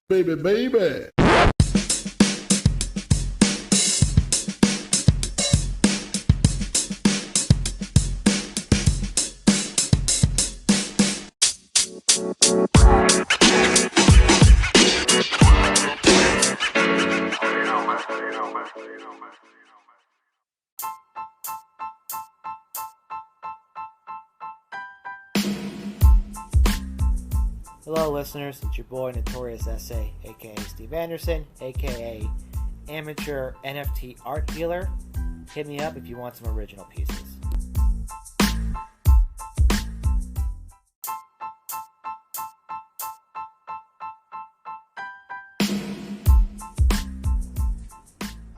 Baby, baby. Hello listeners, it's your boy NotoriousSA, aka Steve Anderson, aka Amateur NFT Art Dealer. Hit me up if you want some original pieces.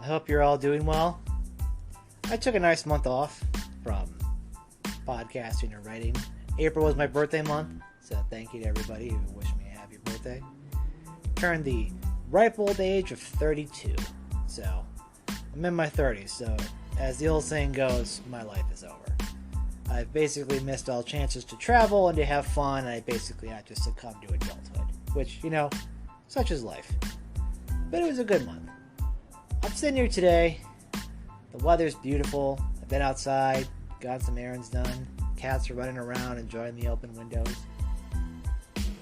I hope you're all doing well. I took a nice month off from podcasting or writing. April was my birthday month. So thank you to everybody who wished me a happy birthday. Turned the ripe old age of 32. So I'm in my 30s. So as the old saying goes, my life is over. I've basically missed all chances to travel and to have fun. And I basically had to succumb to adulthood. Which, you know, such is life. But it was a good month. I'm sitting here today. The weather's beautiful. I've been outside, got some errands done. Cats are running around, enjoying the open windows.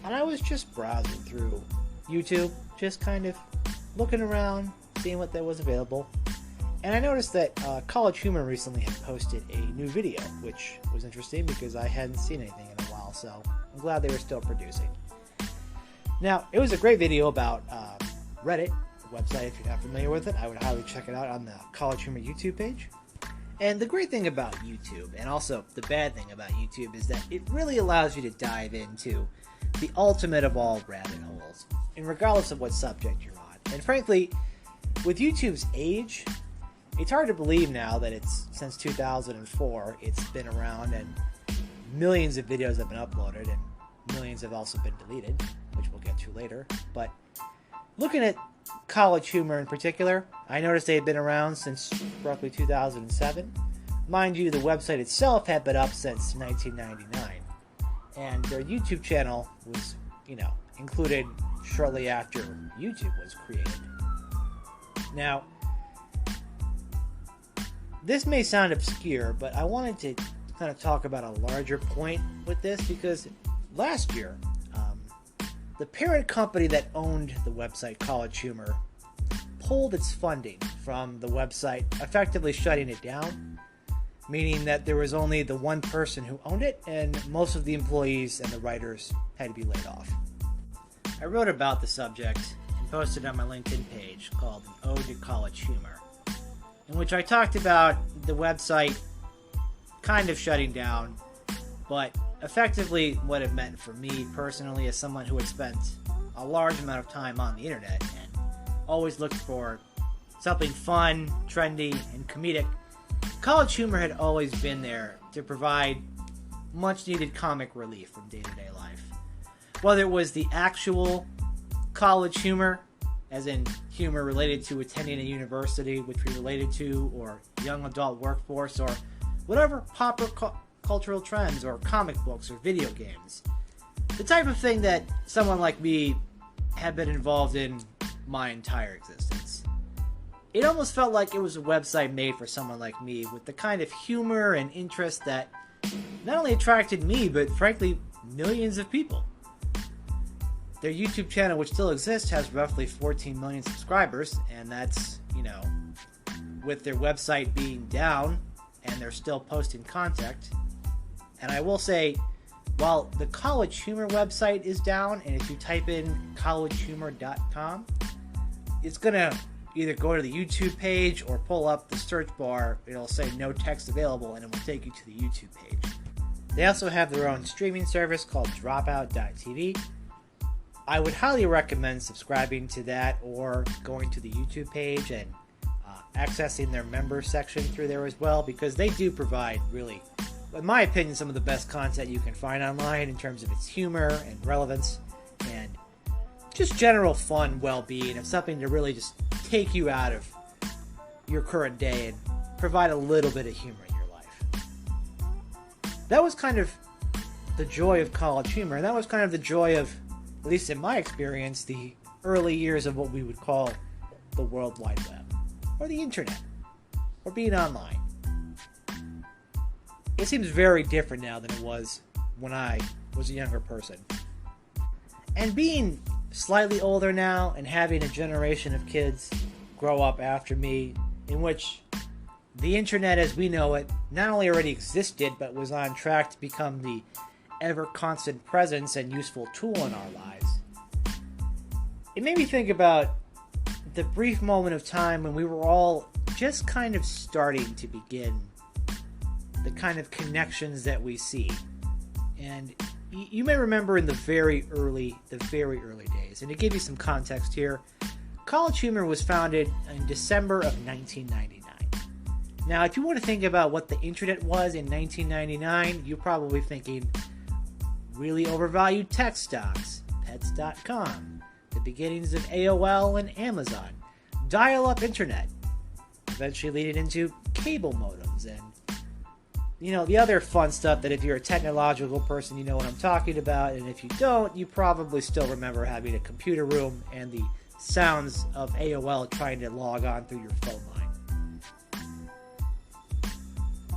And I was just browsing through YouTube, just kind of looking around, seeing what there was available. And I noticed that CollegeHumor recently had posted a new video, which was interesting because I hadn't seen anything in a while, so I'm glad they were still producing. Now, it was a great video about Reddit, the website. If you're not familiar with it, I would highly check it out on the CollegeHumor YouTube page. And the great thing about YouTube, and also the bad thing about YouTube, is that it really allows you to dive into the ultimate of all rabbit holes, and regardless of what subject you're on. And frankly, with YouTube's age, it's hard to believe now that it's since 2004 it's been around, and millions of videos have been uploaded, and millions have also been deleted, which we'll get to later. But looking at CollegeHumor in particular, I noticed they had been around since roughly 2007. Mind you, the website itself had been up since 1999. And their YouTube channel was, included shortly after YouTube was created. Now, this may sound obscure, but I wanted to kind of talk about a larger point with this because last year, the parent company that owned the website CollegeHumor pulled its funding from the website, effectively shutting it down, meaning that there was only the one person who owned it, and most of the employees and the writers had to be laid off. I wrote about the subject and posted on my LinkedIn page called An Ode to CollegeHumor, in which I talked about the website kind of shutting down, but effectively what it meant for me personally as someone who had spent a large amount of time on the internet and always looked for something fun, trendy, and comedic. CollegeHumor had always been there to provide much-needed comic relief from day-to-day life. Whether it was the actual college humor, as in humor related to attending a university, which we related to, or young adult workforce, or whatever popular cultural trends, or comic books, or video games. The type of thing that someone like me had been involved in my entire existence. It almost felt like it was a website made for someone like me with the kind of humor and interest that not only attracted me, but frankly, millions of people. Their YouTube channel, which still exists, has roughly 14 million subscribers, and that's, with their website being down, and they're still posting content. And I will say, while the CollegeHumor website is down, and if you type in collegehumor.com, it's going to either go to the YouTube page or pull up the search bar. It'll say no text available, and it will take you to the YouTube page. They also have their own streaming service called dropout.tv. I would highly recommend subscribing to that or going to the YouTube page and accessing their member section through there as well, because they do provide really, in my opinion, some of the best content you can find online in terms of its humor and relevance and just general fun, well-being, and something to really just take you out of your current day and provide a little bit of humor in your life. That was kind of the joy of CollegeHumor, and that was kind of the joy of at least in my experience, the early years of what we would call the World Wide Web, or the Internet, or being online. It seems very different now than it was when I was a younger person. And being slightly older now and having a generation of kids grow up after me in which the internet as we know it not only already existed but was on track to become the ever constant presence and useful tool in our lives, it made me think about the brief moment of time when we were all just kind of starting to begin the kind of connections that we see. And you may remember in the very early days, and to give you some context here, CollegeHumor was founded in December of 1999. Now, if you want to think about what the internet was in 1999, you're probably thinking really overvalued tech stocks, pets.com, the beginnings of AOL and Amazon, dial-up internet, eventually leading into cable modems, and the other fun stuff that if you're a technological person, you know what I'm talking about, and if you don't, you probably still remember having a computer room and the sounds of AOL trying to log on through your phone line.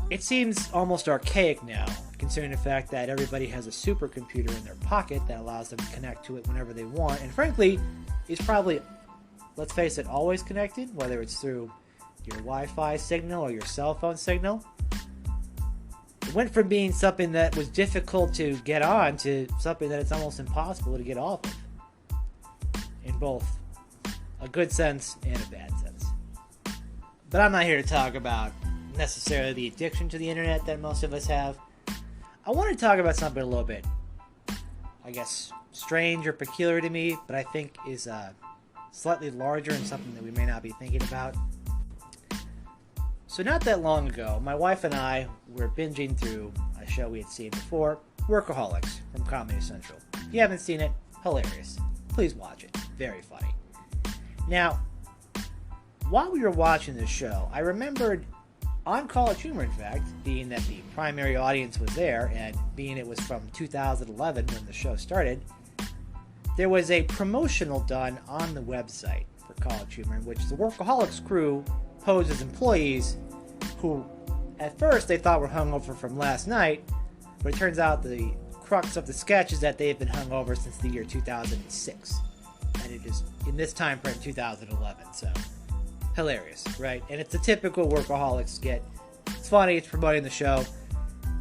It seems almost archaic now, considering the fact that everybody has a supercomputer in their pocket that allows them to connect to it whenever they want, and frankly, is probably, let's face it, always connected, whether it's through your Wi-Fi signal or your cell phone signal. It went from being something that was difficult to get on to something that it's almost impossible to get off of, in both a good sense and a bad sense. But I'm not here to talk about necessarily the addiction to the internet that most of us have. I want to talk about something a little bit, I guess, strange or peculiar to me, but I think is slightly larger and something that we may not be thinking about. So not that long ago, my wife and I were binging through a show we had seen before, Workaholics from Comedy Central. If you haven't seen it, hilarious. Please watch it. Very funny. Now, while we were watching this show, I remembered on CollegeHumor, in fact, being that the primary audience was there, and being it was from 2011 when the show started, there was a promotional done on the website for CollegeHumor in which the Workaholics crew posed as employees who, at first, they thought were hungover from last night, but it turns out the crux of the sketch is that they have been hungover since the year 2006, and it is in this time frame 2011. So hilarious, right? And it's a typical Workaholics skit. It's funny. It's promoting the show.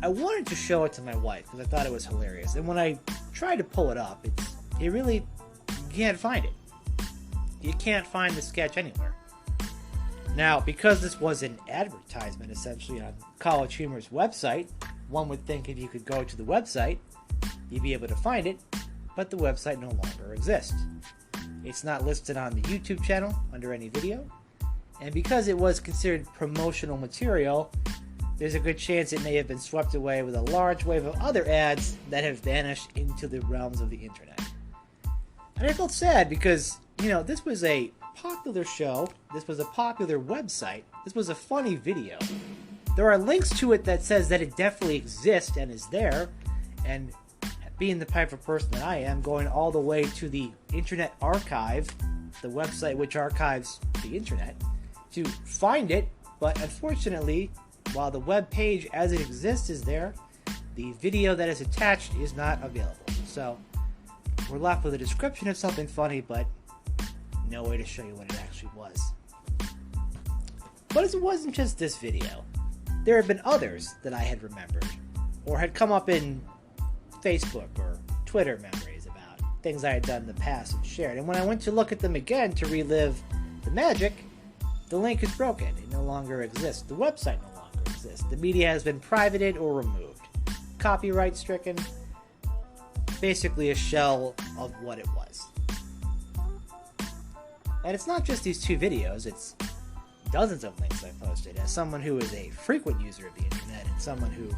I wanted to show it to my wife because I thought it was hilarious, and when I tried to pull it up, it really, you can't find it. You can't find the sketch anywhere. Now, because this was an advertisement, essentially, on CollegeHumor's website, one would think if you could go to the website, you'd be able to find it, but the website no longer exists. It's not listed on the YouTube channel under any video, and because it was considered promotional material, there's a good chance it may have been swept away with a large wave of other ads that have vanished into the realms of the internet. And I felt sad because, this was a popular show, this was a popular website, this was a funny video. There are links to it that says that it definitely exists and is there, and being the type of person that I am, going all the way to the Internet Archive, the website which archives the internet, to find it, but unfortunately, while the web page as it exists is there, the video that is attached is not available. So, we're left with a description of something funny, but no way to show you what it actually was. But it wasn't just this video. There have been others that I had remembered, or had come up in Facebook or Twitter memories about things I had done in the past and shared. And when I went to look at them again to relive the magic, the link is broken. It no longer exists. The website no longer exists. The media has been privated or removed. Copyright stricken. Basically a shell of what it was. And it's not just these two videos, it's dozens of links I posted. As someone who is a frequent user of the internet and someone who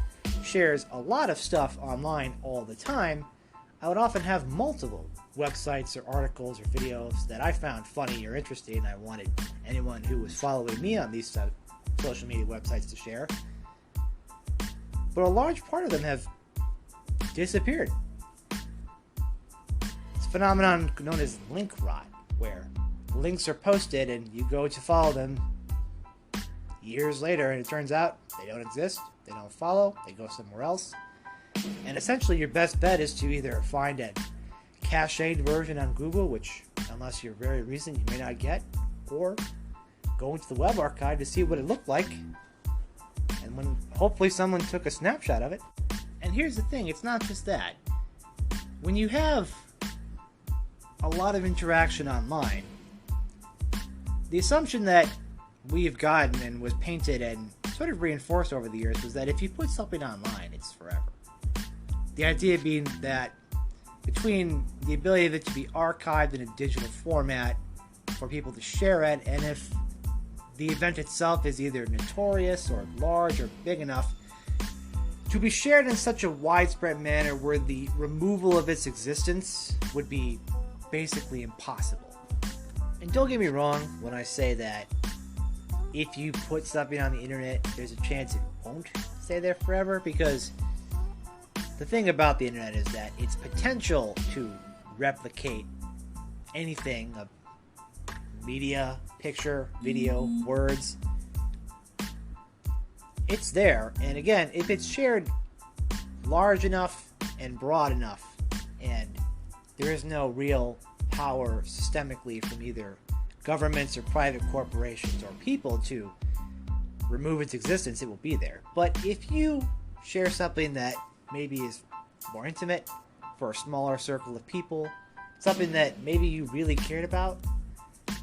shares a lot of stuff online all the time, I would often have multiple websites or articles or videos that I found funny or interesting. I wanted anyone who was following me on these social media websites to share. But a large part of them have disappeared. It's phenomenon known as link rot, where links are posted and you go to follow them years later and it turns out they don't exist, they don't follow, they go somewhere else. And essentially your best bet is to either find a cached version on Google, which unless you're very recent you may not get, or go into the web archive to see what it looked like, and when hopefully someone took a snapshot of it. And here's the thing, it's not just that. When you have a lot of interaction online, the assumption that we've gotten and was painted and sort of reinforced over the years was that if you put something online, it's forever. The idea being that between the ability of it to be archived in a digital format for people to share it, and if the event itself is either notorious or large or big enough to be shared in such a widespread manner where the removal of its existence would be basically impossible. And don't get me wrong when I say that if you put something on the internet, there's a chance it won't stay there forever, because the thing about the internet is that its potential to replicate anything of media, picture, video, words, it's there. And again, if it's shared large enough and broad enough, and there is no real power systemically from either governments or private corporations or people to remove its existence, it will be there. But if you share something that maybe is more intimate for a smaller circle of people, something that maybe you really cared about,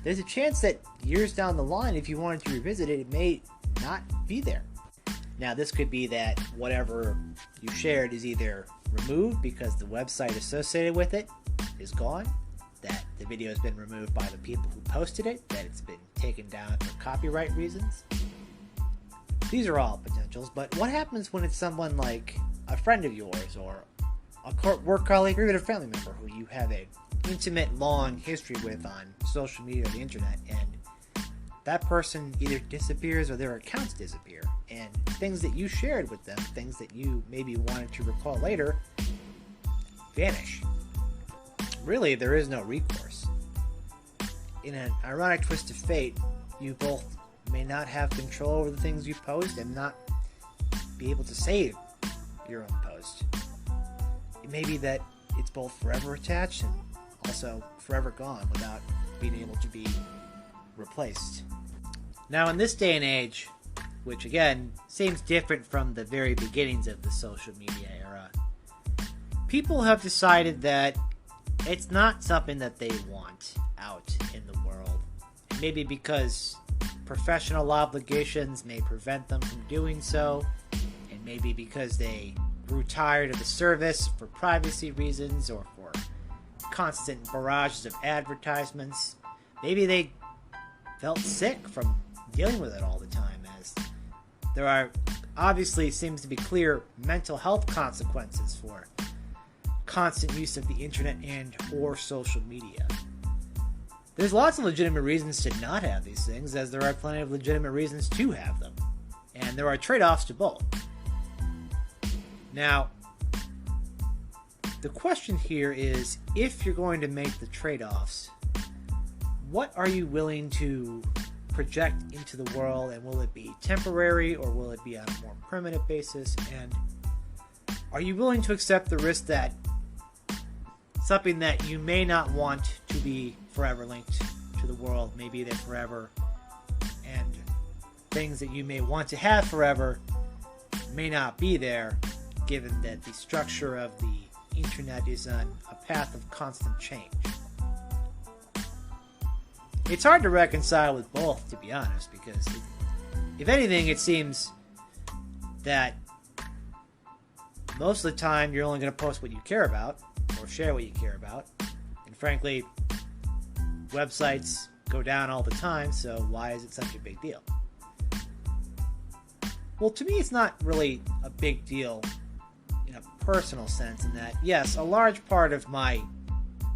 there's a chance that years down the line, if you wanted to revisit it, it may not be there. Now, this could be that whatever you shared is either removed because the website associated with it is gone, that the video has been removed by the people who posted it, that it's been taken down for copyright reasons. These are all potentials, but what happens when it's someone like a friend of yours or a work colleague or even a family member who you have an intimate, long history with on social media or the internet, and that person either disappears or their accounts disappear, and things that you shared with them, things that you maybe wanted to recall later, vanish. Really, there is no recourse. In an ironic twist of fate, you both may not have control over the things you post and not be able to save your own post. It may be that it's both forever attached and also forever gone without being able to be replaced. Now, in this day and age, which again seems different from the very beginnings of the social media era, people have decided that it's not something that they want out in the world. Maybe because professional obligations may prevent them from doing so, and maybe because they grew tired of the service for privacy reasons or for constant barrages of advertisements. Maybe they felt sick from dealing with it all the time, as there are obviously seems to be clear mental health consequences for constant use of the internet and or social media. There's lots of legitimate reasons to not have these things, as there are plenty of legitimate reasons to have them. And there are trade-offs to both. Now, the question here is, if you're going to make the trade-offs, what are you willing to project into the world, and will it be temporary or will it be on a more permanent basis? And are you willing to accept the risk that something that you may not want to be forever linked to the world may be there forever, and things that you may want to have forever may not be there, given that the structure of the internet is on a path of constant change? It's hard to reconcile with both, to be honest, because if anything, it seems that most of the time you're only going to post what you care about or share what you care about. And frankly, websites go down all the time, so why is it such a big deal? Well, to me, it's not really a big deal in a personal sense, in that, yes, a large part of my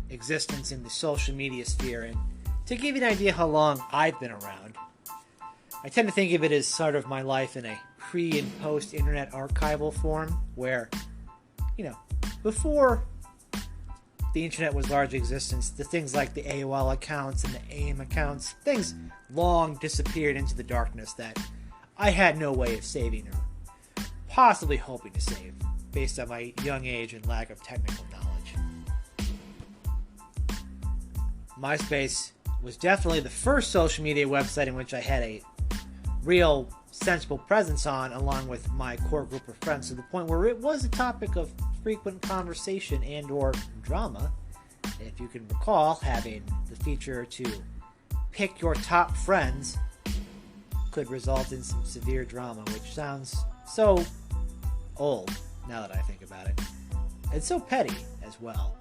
existence in the social media sphere, and to give you an idea how long I've been around, I tend to think of it as sort of my life in a pre- and post-internet archival form, where, before the internet was largely in existence, the things like the AOL accounts and the AIM accounts, things long disappeared into the darkness that I had no way of saving or possibly hoping to save, based on my young age and lack of technical knowledge. MySpace was definitely the first social media website in which I had a real sensible presence on, along with my core group of friends, to the point where it was a topic of frequent conversation and or drama. If you can recall, having the feature to pick your top friends could result in some severe drama, which sounds so old now that I think about it. And so petty as well.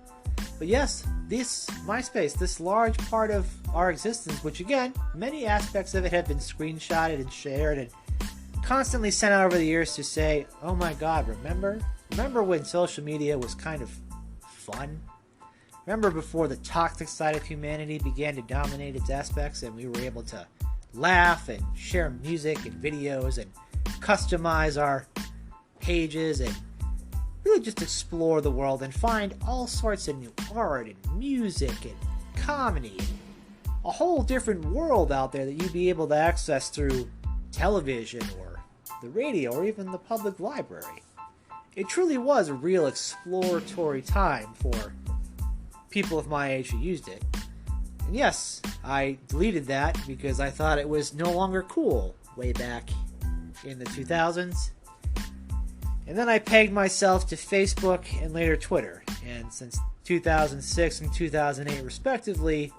But yes, this MySpace, this large part of our existence, which again, many aspects of it have been screenshotted and shared and constantly sent out over the years to say, oh my god, remember when social media was kind of fun? Remember before the toxic side of humanity began to dominate its aspects and we were able to laugh and share music and videos and customize our pages and really just explore the world and find all sorts of new art and music and comedy and a whole different world out there that you'd be able to access through television or the radio or even the public library. It truly was a real exploratory time for people of my age who used it. And yes, I deleted that because I thought it was no longer cool way back in the 2000s. And then I pegged myself to Facebook and later Twitter. And since 2006 and 2008 respectively,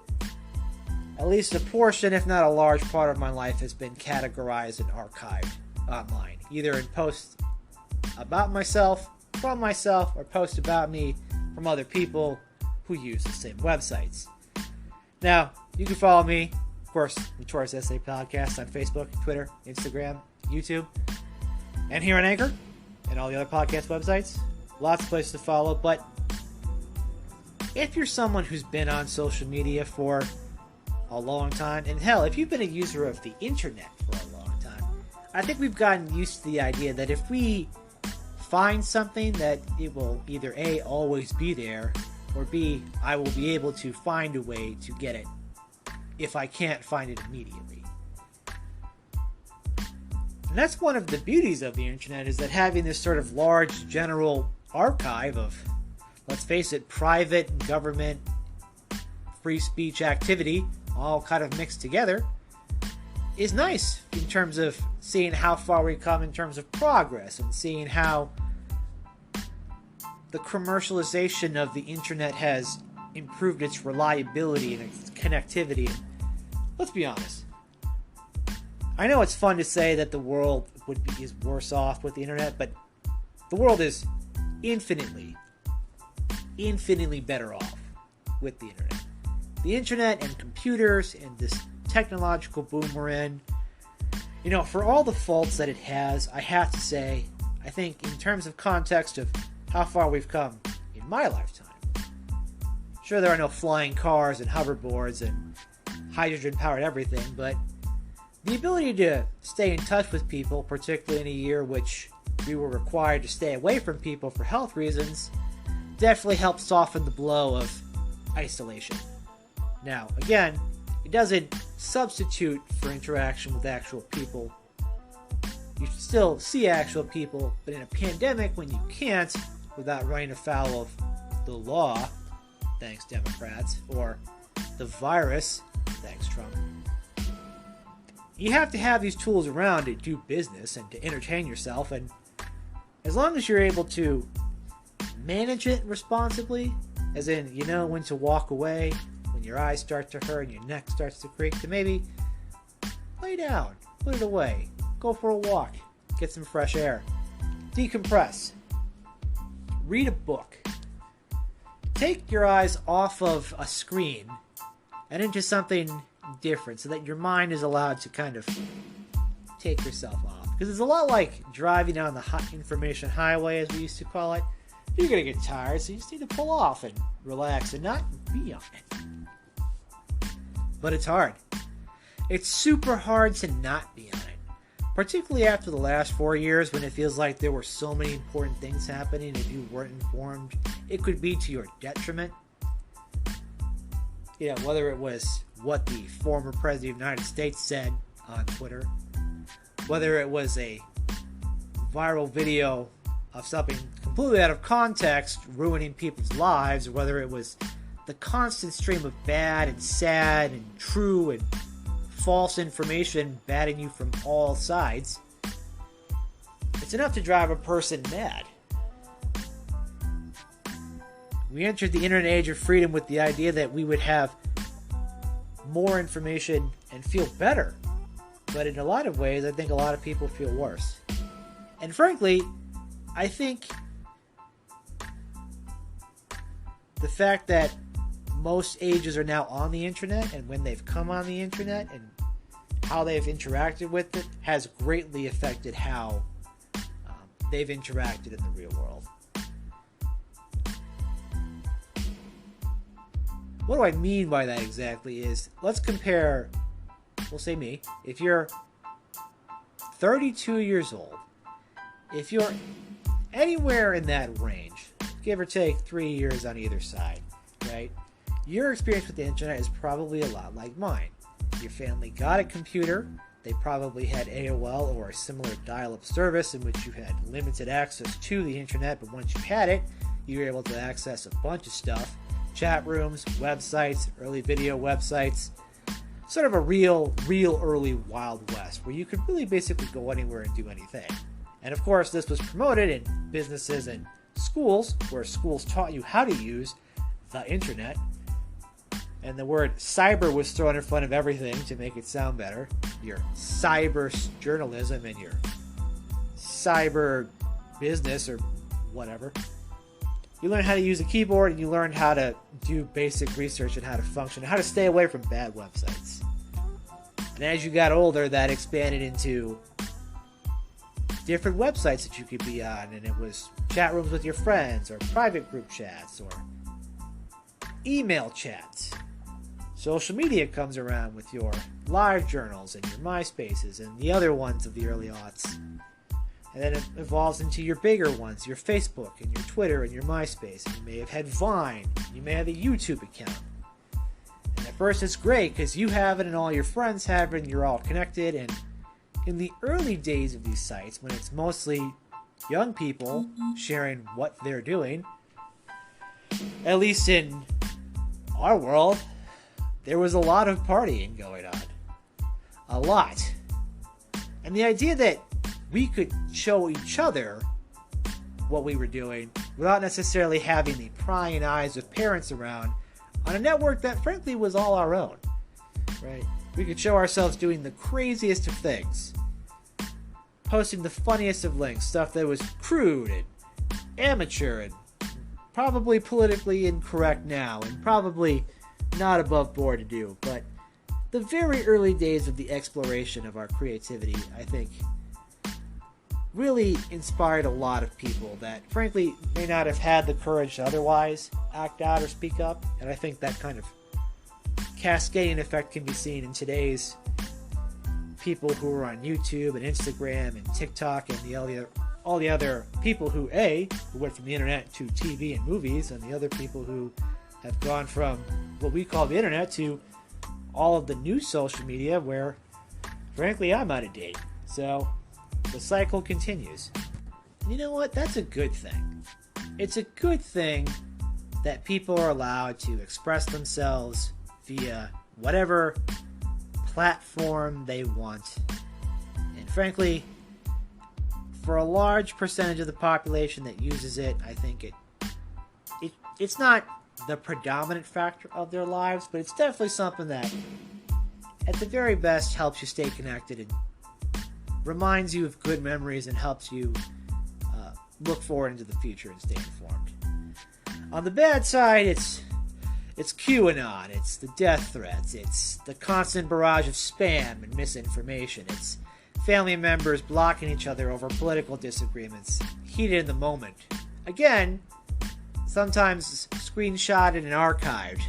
at least a portion, if not a large part of my life has been categorized and archived online. Either in posts about myself, from myself, or posts about me from other people who use the same websites. Now, you can follow me, of course, NotoriousSA Podcast on Facebook, Twitter, Instagram, YouTube, and here on Anchor, and all the other podcast websites. Lots of places to follow, but if you're someone who's been on social media for a long time, and hell, if you've been a user of the internet for a long time, I think we've gotten used to the idea that if we find something, that it will either A, always be there, or B, I will be able to find a way to get it if I can't find it immediately. And that's one of the beauties of the internet, is that having this sort of large general archive of, let's face it, private, government, free speech activity, all kind of mixed together, is nice in terms of seeing how far we come in terms of progress and seeing how the commercialization of the internet has improved its reliability and its connectivity. Let's be honest. I know it's fun to say that the world is worse off with the internet, but the world is infinitely better off with the internet. The internet and computers and this technological boom we're in, you know, for all the faults that it has, I have to say, I think in terms of context of how far we've come in my lifetime. Sure, there are no flying cars and hoverboards and hydrogen-powered everything, but the ability to stay in touch with people, particularly in a year which we were required to stay away from people for health reasons, definitely helped soften the blow of isolation. Now, again, it doesn't substitute for interaction with actual people. You should still see actual people, but in a pandemic, when you can't, without running afoul of the law, thanks Democrats, or the virus, thanks Trump, you have to have these tools around to do business and to entertain yourself, and as long as you're able to manage it responsibly, as in, you know when to walk away, when your eyes start to hurt and your neck starts to creak, to maybe lay down, put it away, go for a walk, get some fresh air, decompress, read a book, take your eyes off of a screen and into something different so that your mind is allowed to kind of take yourself off. Because it's a lot like driving on the hot information highway, as we used to call it. You're going to get tired, so you just need to pull off and relax and not be on it. But it's hard. It's super hard to not be on it. Particularly after the last 4 years, when it feels like there were so many important things happening. If you weren't informed, it could be to your detriment. whether it was what the former president of the United States said on Twitter, whether it was a viral video of something completely out of context ruining people's lives, or whether it was the constant stream of bad and sad and true and false information batting you from all sides, it's enough to drive a person mad. We entered the internet age of freedom with the idea that we would have more information and feel better. But in a lot of ways, I think a lot of people feel worse. And frankly, I think the fact that most ages are now on the internet, and when they've come on the internet and how they've interacted with it, has greatly affected how they've interacted in the real world. What do I mean by that exactly is, let's compare, we'll say me, if you're 32 years old, if you're anywhere in that range, give or take 3 years on either side, right? Your experience with the internet is probably a lot like mine. Your family got a computer, they probably had AOL or a similar dial-up service in which you had limited access to the internet, but once you had it, you were able to access a bunch of stuff. Chat rooms, websites, early video websites, sort of a real early Wild West where you could really basically go anywhere and do anything. And of course, this was promoted in businesses and schools, where schools taught you how to use the internet. And the word cyber was thrown in front of everything to make it sound better. Your cyber journalism and your cyber business or whatever. You learn how to use a keyboard, and you learn how to do basic research and how to function, how to stay away from bad websites. And as you got older, that expanded into different websites that you could be on, and it was chat rooms with your friends, or private group chats, or email chats. Social media comes around with your live journals and your MySpaces and the other ones of the early aughts. And then it evolves into your bigger ones, your Facebook and your Twitter and your MySpace. And you may have had Vine. You may have a YouTube account. And at first it's great because you have it and all your friends have it and you're all connected. And in the early days of these sites, when it's mostly young people sharing what they're doing, at least in our world, there was a lot of partying going on. A lot. And the idea that we could show each other what we were doing without necessarily having the prying eyes of parents around on a network that frankly was all our own, right? We could show ourselves doing the craziest of things, posting the funniest of links, stuff that was crude and amateur and probably politically incorrect now and probably not above board to do, but the very early days of the exploration of our creativity, I think, really inspired a lot of people that, frankly, may not have had the courage to otherwise act out or speak up. And I think that kind of cascading effect can be seen in today's people who are on YouTube and Instagram and TikTok and all the other people who went from the internet to TV and movies, and the other people who have gone from what we call the internet to all of the new social media where, frankly, I'm out of date. So the cycle continues. You know what? That's a good thing. It's a good thing that people are allowed to express themselves via whatever platform they want. And frankly, for a large percentage of the population that uses it, I think it's not the predominant factor of their lives, but it's definitely something that, at the very best, helps you stay connected and reminds you of good memories and helps you look forward into the future and stay informed. On the bad side, it's QAnon, it's the death threats, it's the constant barrage of spam and misinformation, it's family members blocking each other over political disagreements, heated in the moment. Again, sometimes screenshotted and archived,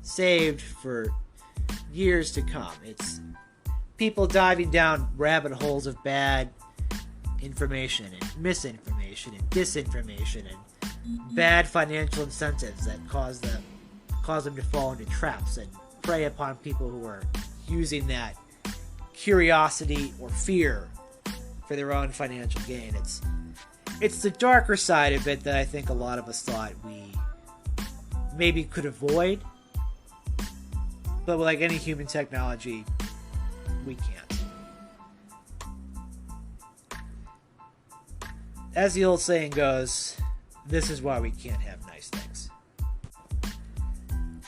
saved for years to come. It's people diving down rabbit holes of bad information and misinformation and disinformation and bad financial incentives that cause them to fall into traps and prey upon people who are using that curiosity or fear for their own financial gain. It's the darker side of it that I think a lot of us thought we maybe could avoid, but like any human technology, we can't. As the old saying goes, this is why we can't have nice things.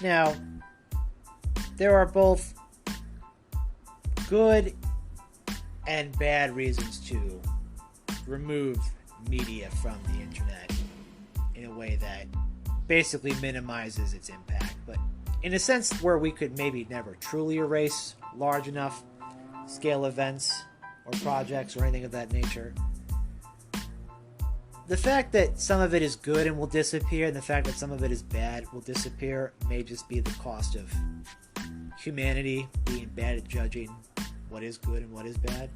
Now, there are both good and bad reasons to remove media from the internet in a way that basically minimizes its impact, but in a sense where we could maybe never truly erase large enough scale events or projects or anything of that nature. The fact that some of it is good and will disappear, and the fact that some of it is bad will disappear, may just be the cost of humanity being bad at judging what is good and what is bad.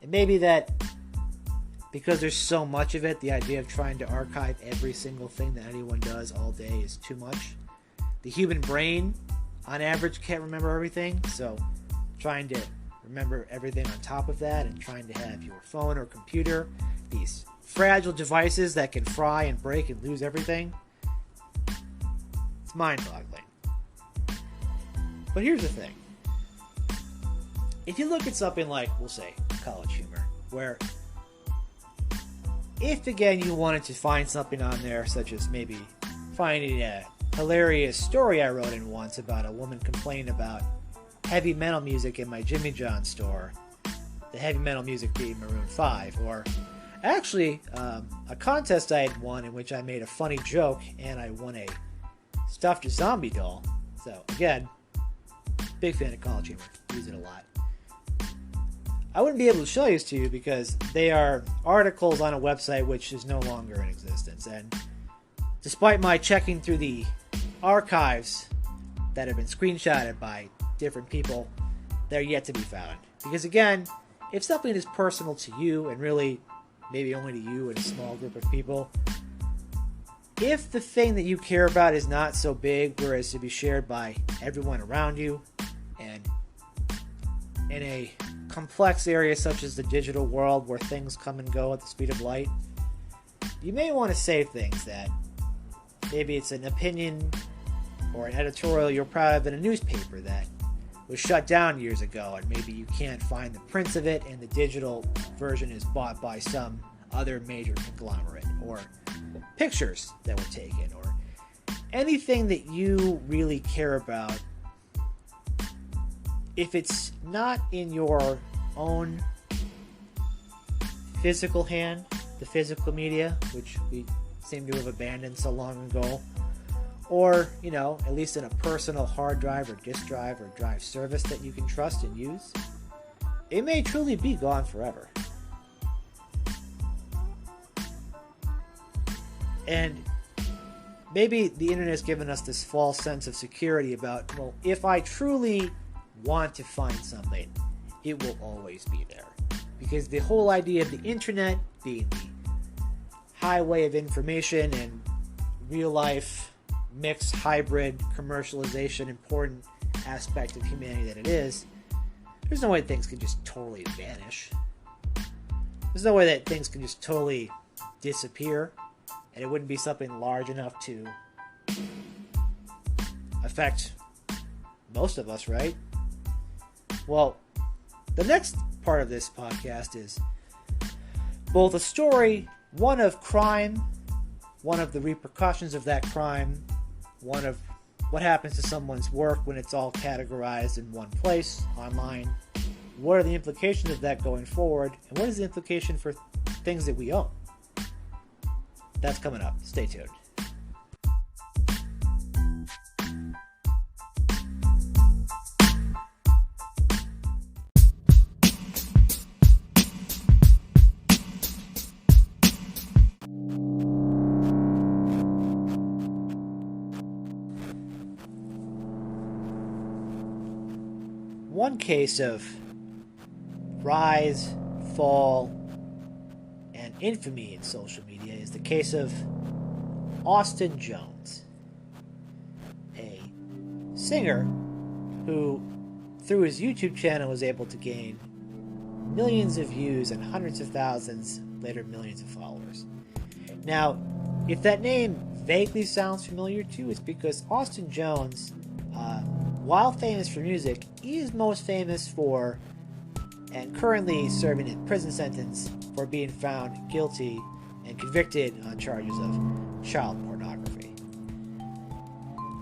And maybe that because there's so much of it, the idea of trying to archive every single thing that anyone does all day is too much. The human brain, on average, can't remember everything, so trying to remember everything on top of that and trying to have your phone or computer, these fragile devices that can fry and break and lose everything, it's mind-boggling. But here's the thing. If you look at something like, we'll say, CollegeHumor, where if, again, you wanted to find something on there, such as maybe finding a hilarious story I wrote in once about a woman complaining about heavy metal music in my Jimmy John store, the heavy metal music being Maroon 5, or actually a contest I had won in which I made a funny joke and I won a stuffed zombie doll. So, again, big fan of CollegeHumor. Use it a lot. I wouldn't be able to show these to you because they are articles on a website which is no longer in existence. And despite my checking through the archives that have been screenshotted by different people, they're yet to be found. Because again, if something is personal to you, and really maybe only to you and a small group of people, if the thing that you care about is not so big whereas to be shared by everyone around you, and in a complex area such as the digital world where things come and go at the speed of light, you may want to save things that maybe it's an opinion or an editorial you're proud of in a newspaper that was shut down years ago, and maybe you can't find the prints of it and the digital version is bought by some other major conglomerate, or pictures that were taken, or anything that you really care about. If it's not in your own physical hand, the physical media, which we seem to have abandoned so long ago, or, at least in a personal hard drive or disk drive or drive service that you can trust and use, it may truly be gone forever. And maybe the internet has given us this false sense of security about, well, if I truly want to find something, it will always be there. Because the whole idea of the internet being the highway of information and real life mixed hybrid commercialization important aspect of humanity that it is, there's no way things can just totally vanish. There's no way that things can just totally disappear, and it wouldn't be something large enough to affect most of us, right? Well, the next part of this podcast is both a story, one of crime, one of the repercussions of that crime, one of what happens to someone's work when it's all categorized in one place, online. What are the implications of that going forward? And what is the implication for things that we own? That's coming up. Stay tuned. One case of rise, fall, and infamy in social media is the case of Austin Jones, a singer who, through his YouTube channel, was able to gain millions of views and hundreds of thousands, later millions of followers. Now, if that name vaguely sounds familiar to you, it's because Austin Jones, while famous for music, he is most famous for, and currently serving a prison sentence for being found guilty and convicted on charges of child pornography.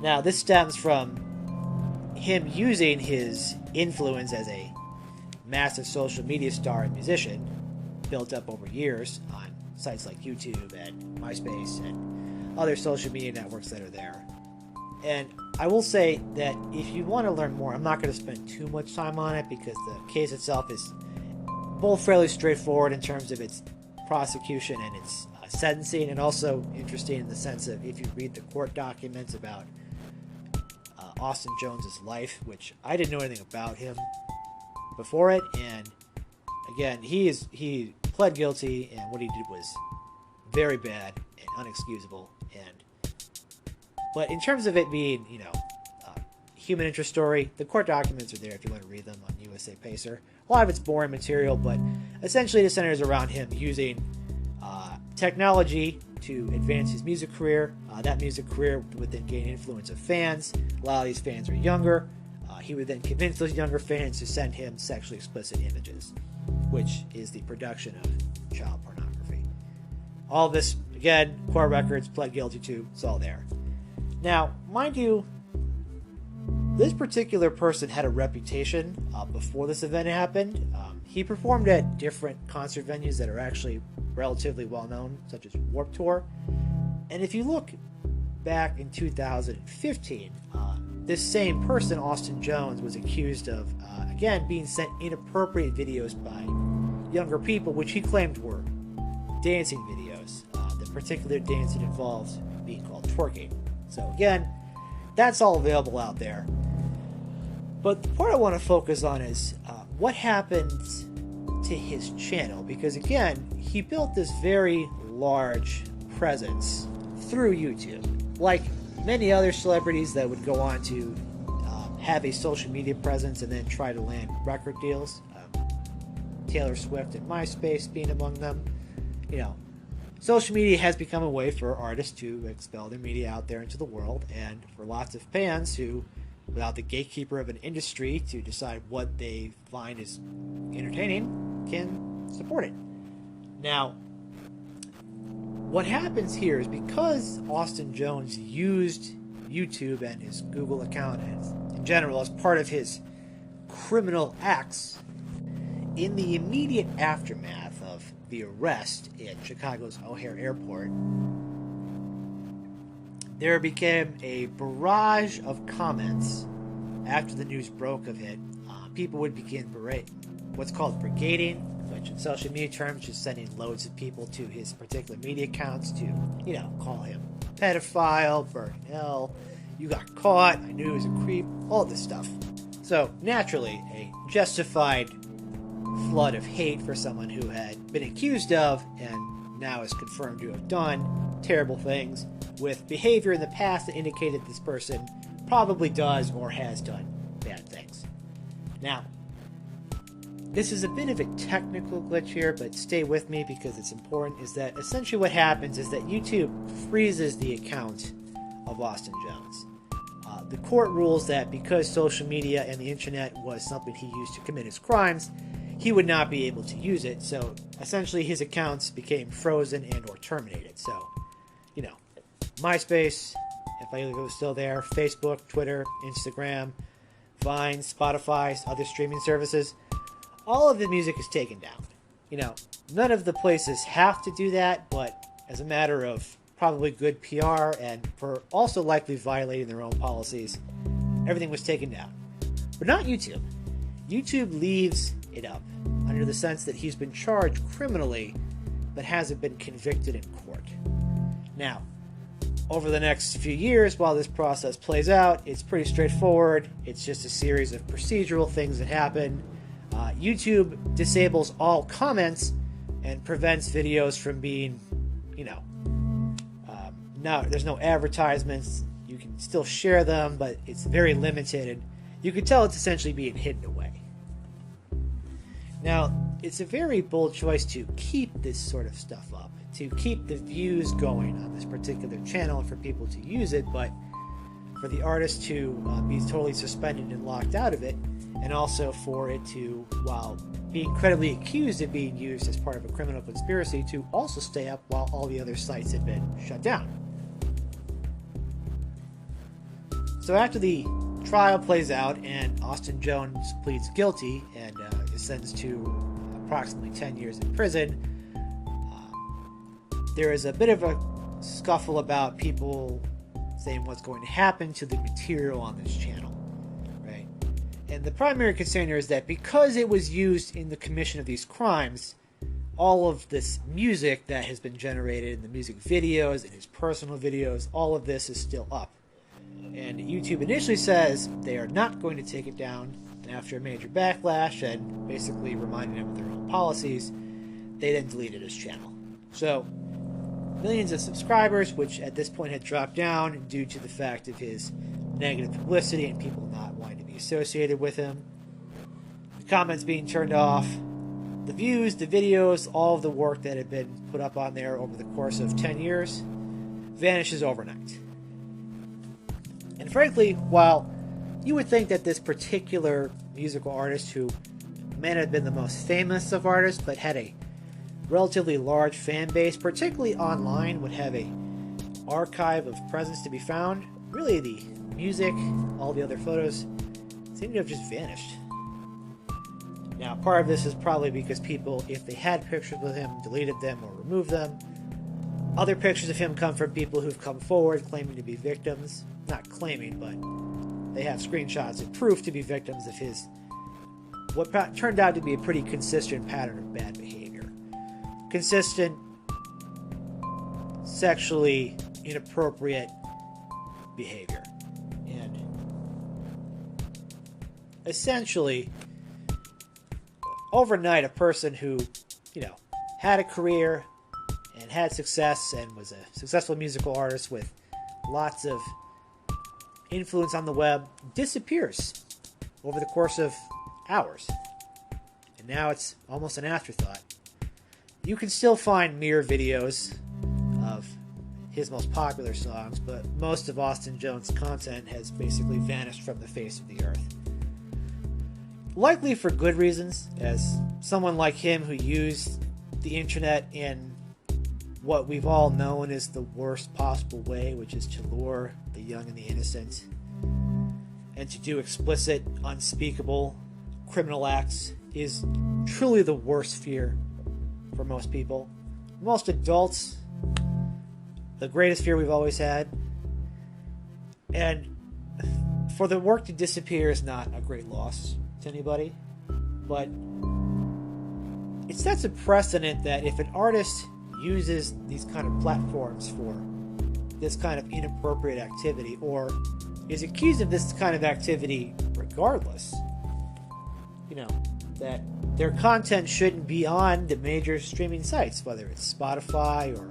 Now, this stems from him using his influence as a massive social media star and musician, built up over years on sites like YouTube and MySpace and other social media networks that are there. And I will say that if you want to learn more, I'm not going to spend too much time on it because the case itself is both fairly straightforward in terms of its prosecution and its sentencing, and also interesting in the sense of if you read the court documents about Austin Jones's life, which I didn't know anything about him before it, and again, he pled guilty, and what he did was very bad and unexcusable. But in terms of it being, human interest story, the court documents are there if you want to read them on USA Pacer. A lot of it's boring material, but essentially it centers around him using technology to advance his music career. That music career would then gain influence of fans. A lot of these fans are younger. He would then convince those younger fans to send him sexually explicit images, which is the production of child pornography. All this, again, court records, pled guilty to, it's all there. Now, mind you, this particular person had a reputation before this event happened. He performed at different concert venues that are actually relatively well known, such as Warped Tour. And if you look back in 2015, this same person, Austin Jones, was accused of, again, being sent inappropriate videos by younger people, which he claimed were dancing videos. The particular dance that involves being called twerking. So again, that's all available out there. But the part I want to focus on is what happened to his channel. Because again, he built this very large presence through YouTube. Like many other celebrities that would go on to have a social media presence and then try to land record deals. Taylor Swift and MySpace being among them. Social media has become a way for artists to expel their media out there into the world, and for lots of fans who, without the gatekeeper of an industry to decide what they find is entertaining, can support it. Now, what happens here is because Austin Jones used YouTube and his Google account in general as part of his criminal acts, in the immediate aftermath of the arrest in Chicago's O'Hare Airport, there became a barrage of comments after the news broke of it. People would begin what's called brigading, which in social media terms is sending loads of people to his particular media accounts to, call him a pedophile, burn in hell, you got caught, I knew he was a creep, all this stuff. So naturally, a justified flood of hate for someone who had been accused of and now is confirmed to have done terrible things with behavior in the past that indicated this person probably does or has done bad things. Now, this is a bit of a technical glitch here, but stay with me because it's important, is that essentially what happens is that YouTube freezes the account of Austin Jones. The court rules that because social media and the internet was something he used to commit his crimes, he would not be able to use it. So essentially his accounts became frozen and or terminated. So, MySpace, if it was still there, Facebook, Twitter, Instagram, Vine, Spotify, other streaming services, all of the music is taken down. None of the places have to do that, but as a matter of probably good PR and for also likely violating their own policies, everything was taken down. But not YouTube. YouTube leaves it up under the sense that he's been charged criminally but hasn't been convicted in court. Now, over the next few years, while this process plays out, it's pretty straightforward. It's just a series of procedural things that happen. YouTube disables all comments and prevents videos from being, no, there's no advertisements. You can still share them, but it's very limited, and you can tell it's essentially being hidden away. Now, it's a very bold choice to keep this sort of stuff up, to keep the views going on this particular channel and for people to use it, but for the artist to be totally suspended and locked out of it, and also for it to, while being credibly accused of being used as part of a criminal conspiracy, to also stay up while all the other sites had been shut down. So after the trial plays out and Austin Jones pleads guilty and is sentenced to approximately 10 years in prison, there is a bit of a scuffle about people saying what's going to happen to the material on this channel, right? And the primary concern here is that because it was used in the commission of these crimes, all of this music that has been generated in the music videos and his personal videos, all of this is still up. And YouTube initially says they are not going to take it down, and after a major backlash and basically reminding them of their own policies, they then deleted his channel. So millions of subscribers, which at this point had dropped down due to the fact of his negative publicity and people not wanting to be associated with him, the comments being turned off, the views, the videos, all of the work that had been put up on there over the course of 10 years vanishes overnight. And frankly, while you would think that this particular musical artist, who may not have been the most famous of artists but had a relatively large fan base, particularly online, would have a archive of presence to be found, really the music, all the other photos seem to have just vanished. Now, part of this is probably because people, if they had pictures with him, deleted them or removed them. Other pictures of him come from people who've come forward claiming to be victims. Not claiming, but they have screenshots and proof to be victims of his, what turned out to be a pretty consistent pattern of bad behavior. Consistent, sexually inappropriate behavior. And essentially, overnight, a person who, had a career and had success and was a successful musical artist with lots of influence on the web disappears over the course of hours. And now it's almost an afterthought. You can still find mere videos of his most popular songs, but most of Austin Jones' content has basically vanished from the face of the earth. Likely for good reasons, as someone like him who used the internet in what we've all known is the worst possible way, which is to lure the young and the innocent, and to do explicit, unspeakable criminal acts, is truly the worst fear for most people. Most adults, the greatest fear we've always had. And for the work to disappear is not a great loss to anybody, but it sets a precedent that if an artist uses these kind of platforms for this kind of inappropriate activity, or is accused of this kind of activity regardless, that their content shouldn't be on the major streaming sites, whether it's Spotify or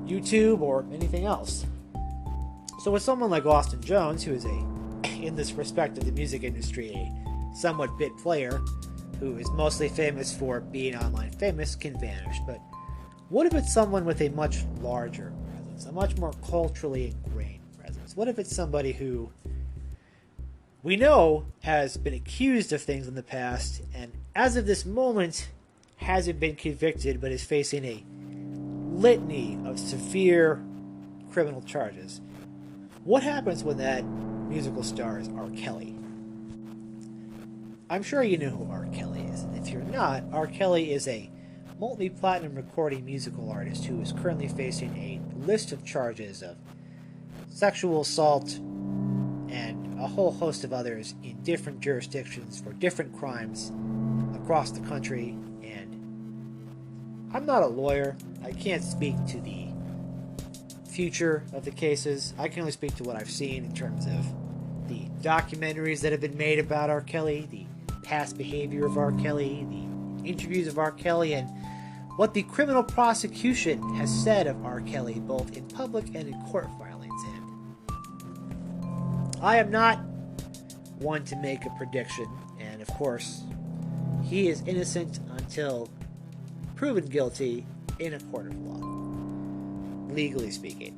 YouTube or anything else. So with someone like Austin Jones, who is in this respect of the music industry, a somewhat bit player, who is mostly famous for being online famous, can vanish. But what if it's someone with a much larger presence, a much more culturally ingrained presence? What if it's somebody who we know has been accused of things in the past, and as of this moment hasn't been convicted, but is facing a litany of severe criminal charges? What happens when that musical star is R. Kelly? I'm sure you know who R. Kelly is, and if you're not, R. Kelly is a multi-platinum recording musical artist who is currently facing a list of charges of sexual assault and a whole host of others in different jurisdictions for different crimes across the country. And I'm not a lawyer. I can't speak to the future of the cases. I can only speak to what I've seen in terms of the documentaries that have been made about R. Kelly, the past behavior of R. Kelly, the interviews of R. Kelly, and what the criminal prosecution has said of R. Kelly, both in public and in court filings. And I am not one to make a prediction, and of course, he is innocent until proven guilty in a court of law, legally speaking.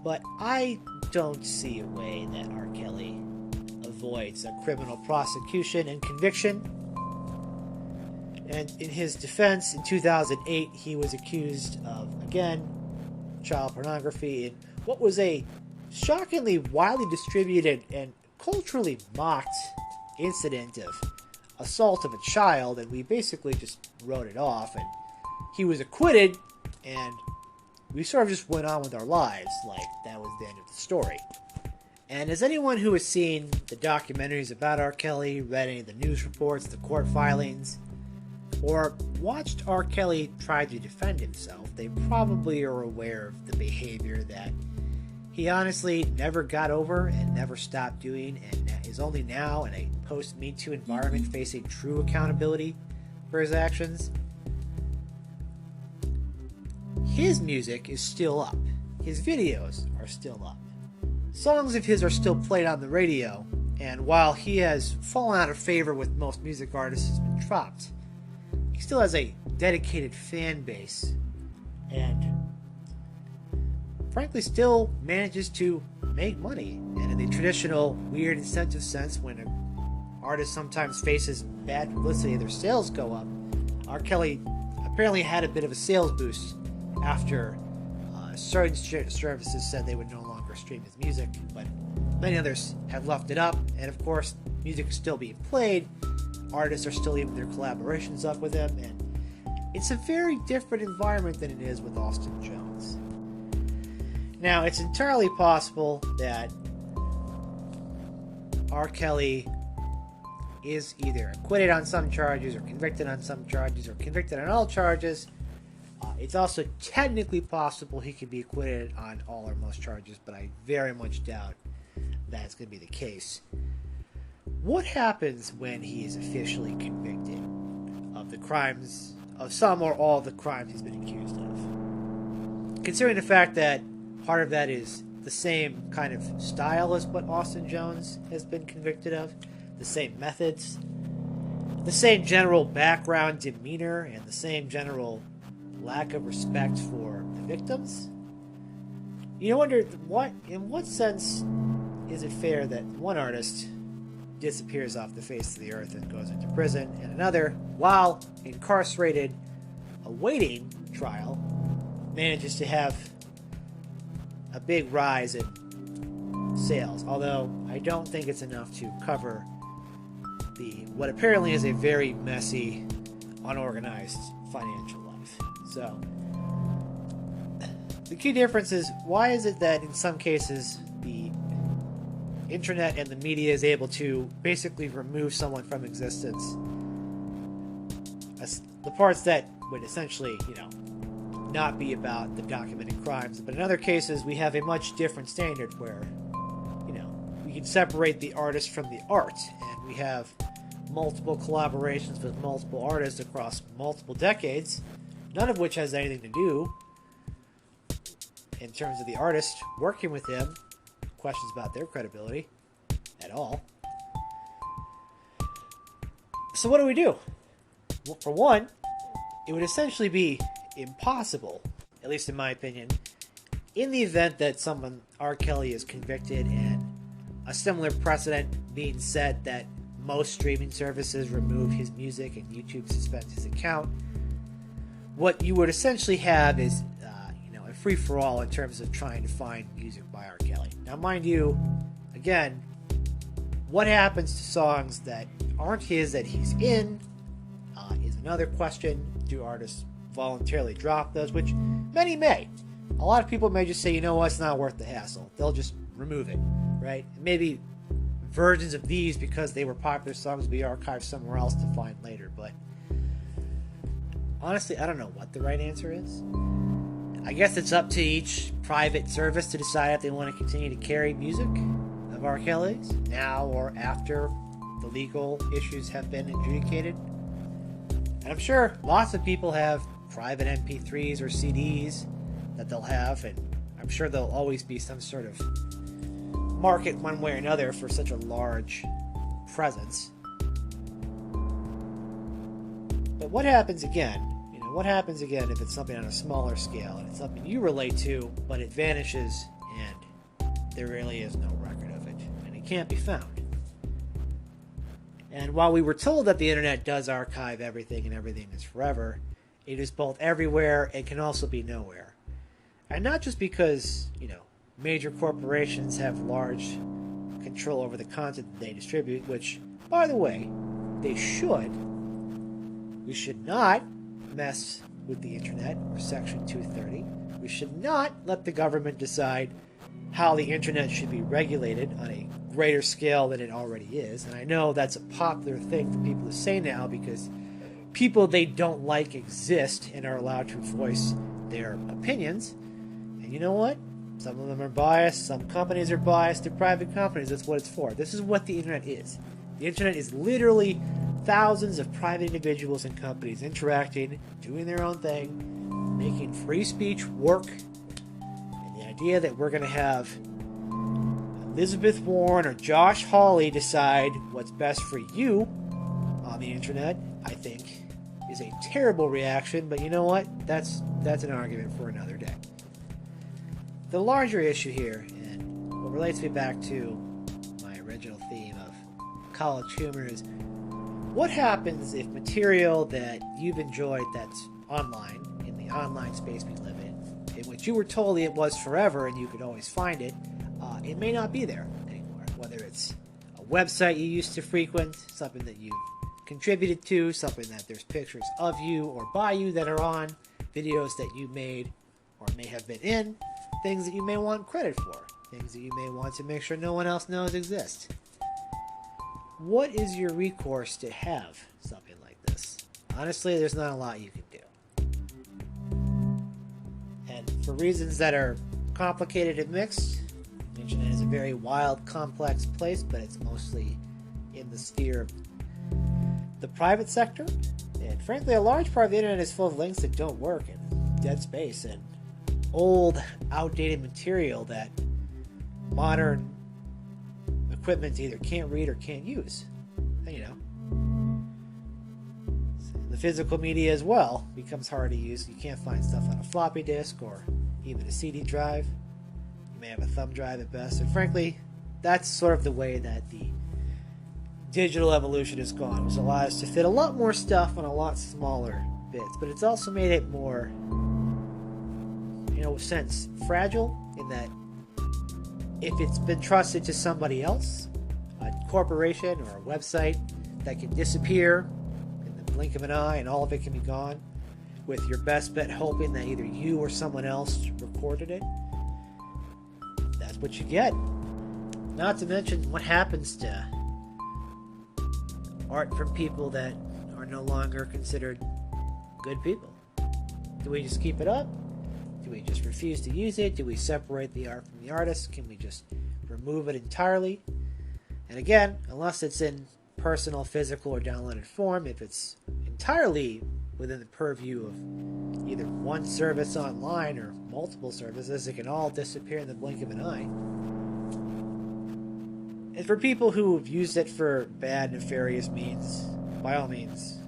But I don't see a way that R. Kelly avoids a criminal prosecution and conviction. And in his defense, in 2008, he was accused of, again, child pornography in what was a shockingly widely distributed and culturally mocked incident of assault of a child, and we basically just wrote it off, and he was acquitted, and we sort of just went on with our lives like that was the end of the story. And as anyone who has seen the documentaries about R. Kelly, read any of the news reports, the court filings, or watched R. Kelly try to defend himself, they probably are aware of the behavior that he honestly never got over and never stopped doing, and is only now in a post-Me Too environment facing true accountability for his actions. His music is still up. His videos are still up. Songs of his are still played on the radio, and while he has fallen out of favor with most music artists and has been dropped, he still has a dedicated fan base, and frankly still manages to make money. And in the traditional weird incentive sense, when an artist sometimes faces bad publicity, their sales go up. R. Kelly apparently had a bit of a sales boost after certain services said they would no longer stream his music, but many others have left it up, and of course music is still being played, artists are still leaving their collaborations up with him, and it's a very different environment than it is with Austin Jones. Now, it's entirely possible that R. Kelly is either acquitted on some charges or convicted on some charges or convicted on all charges. It's also technically possible he could be acquitted on all or most charges, but I very much doubt that's going to be the case. What happens when he is officially convicted of the crimes, of some or all of the crimes he's been accused of? Considering the fact that part of that is the same kind of style as what Austin Jones has been convicted of, the same methods, the same general background demeanor, and the same general lack of respect for the victims. You wonder, in what sense is it fair that one artist disappears off the face of the earth and goes into prison, and another, while incarcerated awaiting trial, manages to have a big rise in sales? Although I don't think it's enough to cover what apparently is a very messy, unorganized financial life. So the key difference is, why is it that in some cases the internet and the media is able to basically remove someone from existence, the parts that would essentially, not be about the documented crimes, but in other cases we have a much different standard where, we can separate the artist from the art, and we have multiple collaborations with multiple artists across multiple decades, none of which has anything to do, in terms of the artist working with him, questions about their credibility at all. So what do we do? Well, for one, it would essentially be impossible, at least in my opinion, in the event that someone, R. Kelly, is convicted and a similar precedent being set that most streaming services remove his music and YouTube suspends his account, what you would essentially have is a free-for-all in terms of trying to find music by R. Kelly. Now, mind you, again, what happens to songs that aren't his that he's in is another question. Do artists voluntarily drop those? Which many may. A lot of people may just say, it's not worth the hassle. They'll just remove it, right? Maybe versions of these, because they were popular songs, will be archived somewhere else to find later. But honestly, I don't know what the right answer is. I guess it's up to each private service to decide if they want to continue to carry music of R. Kelly's now or after the legal issues have been adjudicated. And I'm sure lots of people have private MP3s or CDs that they'll have, and I'm sure there'll always be some sort of market one way or another for such a large presence. But what happens again? What happens again if it's something on a smaller scale and it's something you relate to, but it vanishes and there really is no record of it and it can't be found? And while we were told that the internet does archive everything and everything is forever, it is both everywhere and can also be nowhere. And not just because, major corporations have large control over the content that they distribute, which, by the way, they should. We should not mess with the internet or Section 230. We should not let the government decide how the internet should be regulated on a greater scale than it already is. And I know that's a popular thing for people to say now because people they don't like exist and are allowed to voice their opinions. And you know what? Some of them are biased. Some companies are biased. They're private companies. That's what it's for. This is what the internet is. The internet is literally thousands of private individuals and companies interacting, doing their own thing, making free speech work. And the idea that we're going to have Elizabeth Warren or Josh Hawley decide what's best for you on the internet, I think, is a terrible reaction. But you know what? That's an argument for another day. The larger issue here, and what relates me back to my original theme of college humor, is what happens if material that you've enjoyed that's online, in the online space we live in which you were told it was forever and you could always find it, it may not be there anymore. Whether it's a website you used to frequent, something that you've contributed to, something that there's pictures of you or by you that are on, videos that you made or may have been in, things that you may want credit for, things that you may want to make sure no one else knows exist. What is your recourse to have something like this? Honestly, there's not a lot you can do. And for reasons that are complicated and mixed, the internet is a very wild, complex place, but it's mostly in the sphere of the private sector. And frankly, a large part of the internet is full of links that don't work and dead space and old, outdated material that modern equipment either can't read or can't use. The physical media as well becomes hard to use. You can't find stuff on a floppy disk or even a CD drive. You may have a thumb drive at best. And frankly, that's sort of the way that the digital evolution has gone. It's allowed us to fit a lot more stuff on a lot smaller bits, but it's also made it more, in a sense, fragile, in that if it's been trusted to somebody else, a corporation or a website, that can disappear in the blink of an eye and all of it can be gone, with your best bet hoping that either you or someone else recorded it. That's what you get. Not to mention what happens to art from people that are no longer considered good people. Do we just keep it up? Do we just refuse to use it? Do we separate the art from the artist? Can we just remove it entirely? And again, unless it's in personal, physical, or downloaded form, if it's entirely within the purview of either one service online or multiple services, it can all disappear in the blink of an eye. And for people who have used it for bad, nefarious means, by all means,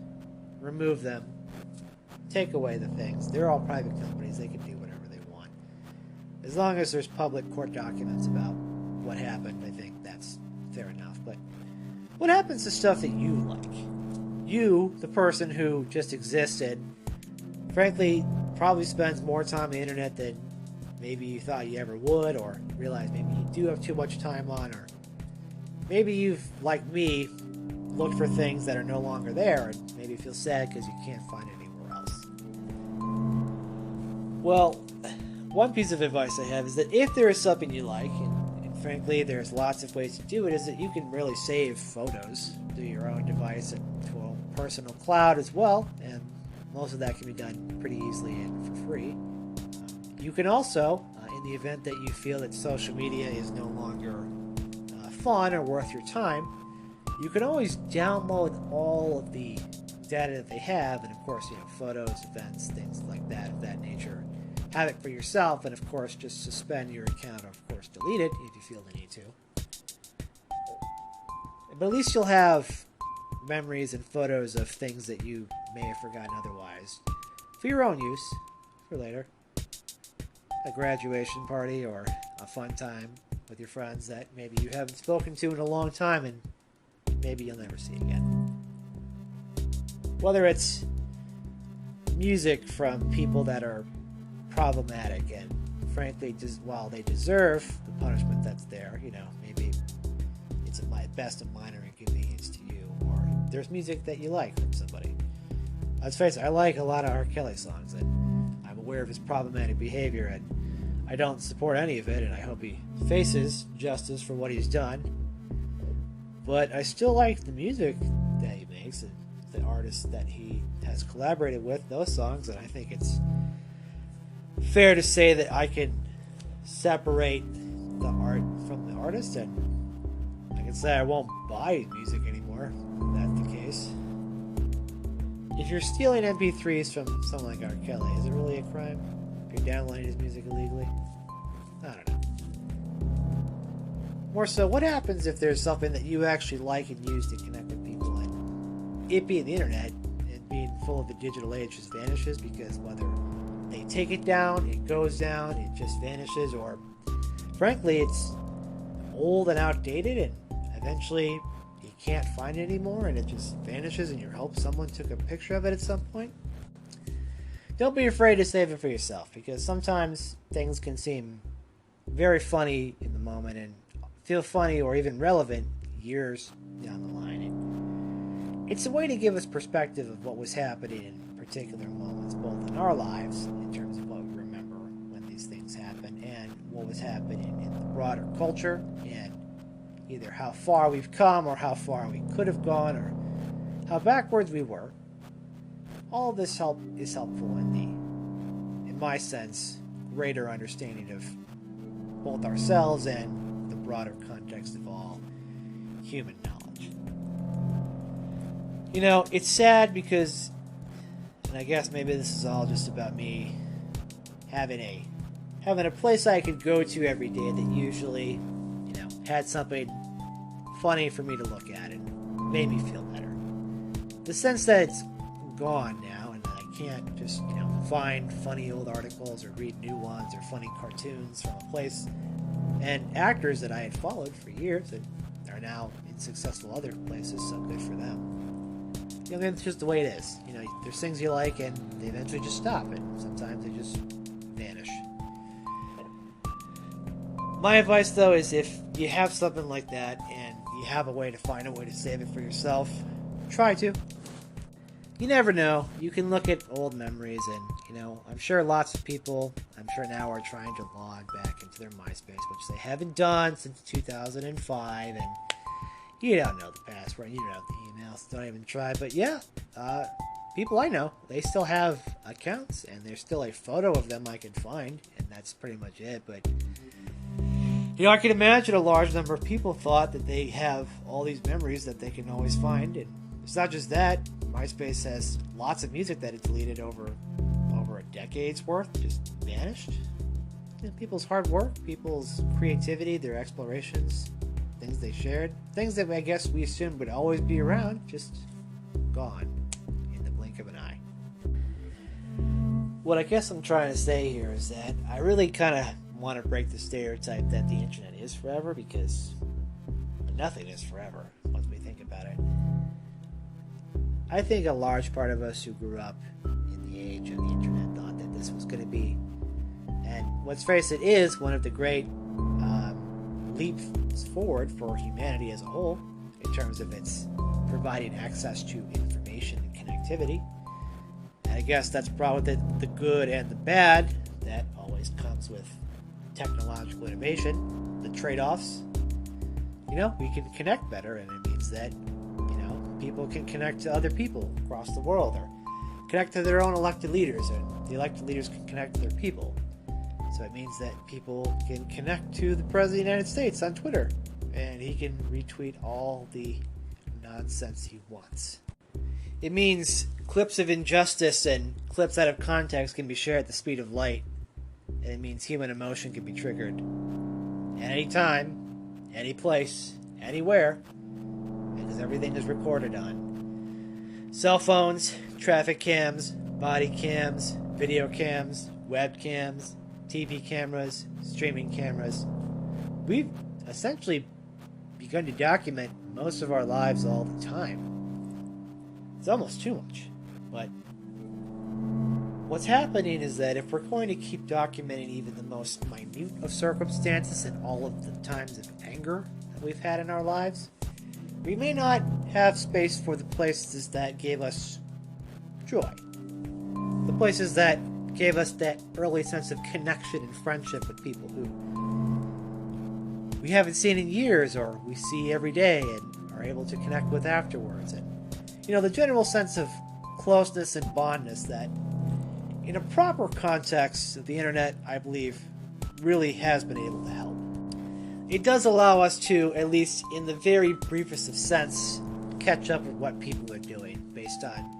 remove them. Take away the things. They're all private companies. They can do whatever they want. As long as there's public court documents about what happened, I think that's fair enough. But what happens to stuff that you like? You, the person who just existed, frankly, probably spends more time on the internet than maybe you thought you ever would, or realize maybe you do have too much time on, or maybe you've, like me, looked for things that are no longer there and maybe feel sad because you can't find it anywhere else. Well, one piece of advice I have is that if there is something you like, and frankly there's lots of ways to do it, is that you can really save photos through your own device and to a personal cloud as well, and most of that can be done pretty easily and for free. You can also, in the event that you feel that social media is no longer fun or worth your time, you can always download all of the data that they have, and of course, photos, events, things like that of that nature, have it for yourself, and of course just suspend your account, or of course delete it if you feel the need to. But at least you'll have memories and photos of things that you may have forgotten otherwise for your own use for later. A graduation party or a fun time with your friends that maybe you haven't spoken to in a long time and maybe you'll never see again. Whether it's music from people that are problematic and frankly, just while they deserve the punishment that's there, maybe it's at best a minor inconvenience to you, or there's music that you like from somebody. Let's face it, I like a lot of R. Kelly songs, and I'm aware of his problematic behavior, and I don't support any of it, and I hope he faces justice for what he's done. But I still like the music that he makes and the artists that he has collaborated with, those songs, and I think it's fair to say that I can separate the art from the artist, and I can say I won't buy his music anymore if that's the case. If you're stealing MP3s from someone like R. Kelly, is it really a crime? If you're downloading his music illegally? I don't know. More so, what happens if there's something that you actually like and use to connect with people, and it being the internet and being full of the digital age just vanishes because whether they take it down, it goes down, it just vanishes, or frankly, it's old and outdated and eventually you can't find it anymore and it just vanishes and you hope someone took a picture of it at some point. Don't be afraid to save it for yourself, because sometimes things can seem very funny in the moment and feel funny or even relevant years down the line. And it's a way to give us perspective of what was happening in particular moments, both in our lives in terms of what we remember when these things happened and what was happening in the broader culture, and either how far we've come or how far we could have gone or how backwards we were. All of this is helpful in my sense, greater understanding of both ourselves and the broader context of all human knowledge. It's sad because, and I guess maybe this is all just about me having a place I could go to every day that usually, had something funny for me to look at and made me feel better. The sense that it's gone now and that I can't just, find funny old articles or read new ones or funny cartoons from a place and actors that I had followed for years and are now in successful other places, so good for them. It's just the way it is. There's things you like and they eventually just stop, and sometimes they just vanish. My advice, though, is if you have something like that and you have a way to find a way to save it for yourself, try to. You never know. You can look at old memories and, I'm sure lots of people, now are trying to log back into their MySpace, which they haven't done since 2005, and you don't know the password, you don't know the email, so don't even try. But yeah, people I know, they still have accounts, and there's still a photo of them I can find, and that's pretty much it. But I can imagine a large number of people thought that they have all these memories that they can always find, and it's not just that. MySpace has lots of music that it deleted over a decade's worth, just vanished. People's hard work, people's creativity, their explorations, things they shared, things that I guess we assumed would always be around, just gone in the blink of an eye. What I guess I'm trying to say here is that I really kind of want to break the stereotype that the internet is forever, because nothing is forever once we think about it. I think a large part of us who grew up in the age of the internet thought that this was going to be, and let's face it, is one of the great leaps forward for humanity as a whole in terms of its providing access to information and connectivity. And I guess that's probably the good and the bad that always comes with technological innovation, the trade-offs. We can connect better, and it means that people can connect to other people across the world, or connect to their own elected leaders, and the elected leaders can connect to their people. So it means that people can connect to the President of the United States on Twitter, and he can retweet all the nonsense he wants. It means clips of injustice and clips out of context can be shared at the speed of light and it means human emotion can be triggered at any time, any place, anywhere, because everything is recorded on cell phones, traffic cams, body cams, video cams, webcams, TV cameras, streaming cameras. We've essentially begun to document most of our lives all the time. It's almost too much. But what's happening is that if we're going to keep documenting even the most minute of circumstances and all of the times of anger that we've had in our lives, we may not have space for the places that gave us joy. The places that gave us that early sense of connection and friendship with people who we haven't seen in years or we see every day and are able to connect with afterwards. And, the general sense of closeness and bondness that, in a proper context of the internet, I believe, really has been able to help. It does allow us to, at least in the very briefest of sense, catch up with what people are doing based on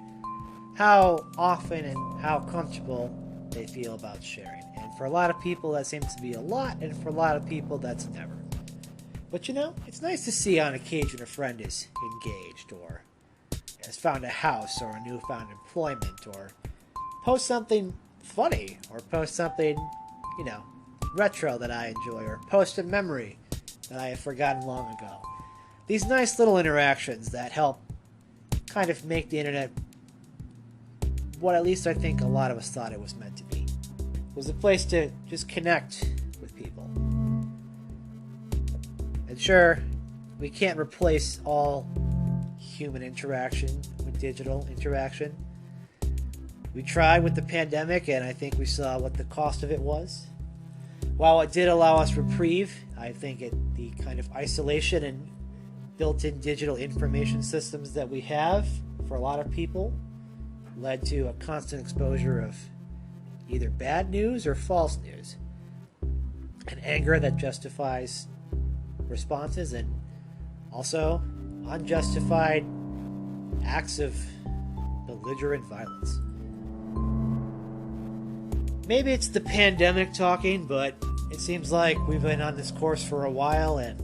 how often and how comfortable they feel about sharing. And for a lot of people, that seems to be a lot, and for a lot of people, that's never. But it's nice to see on occasion a friend is engaged, or has found a house, or a newfound employment, or post something funny, or post something, retro that I enjoy, or post a memory that I have forgotten long ago. These nice little interactions that help kind of make the internet what at least I think a lot of us thought it was meant to be. It was a place to just connect with people. And sure, we can't replace all human interaction with digital interaction. We tried with the pandemic, and I think we saw what the cost of it was. While it did allow us reprieve, I think the kind of isolation and built-in digital information systems that we have for a lot of people led to a constant exposure of either bad news or false news. An anger that justifies responses, and also unjustified acts of belligerent violence. Maybe it's the pandemic talking, but it seems like we've been on this course for a while, and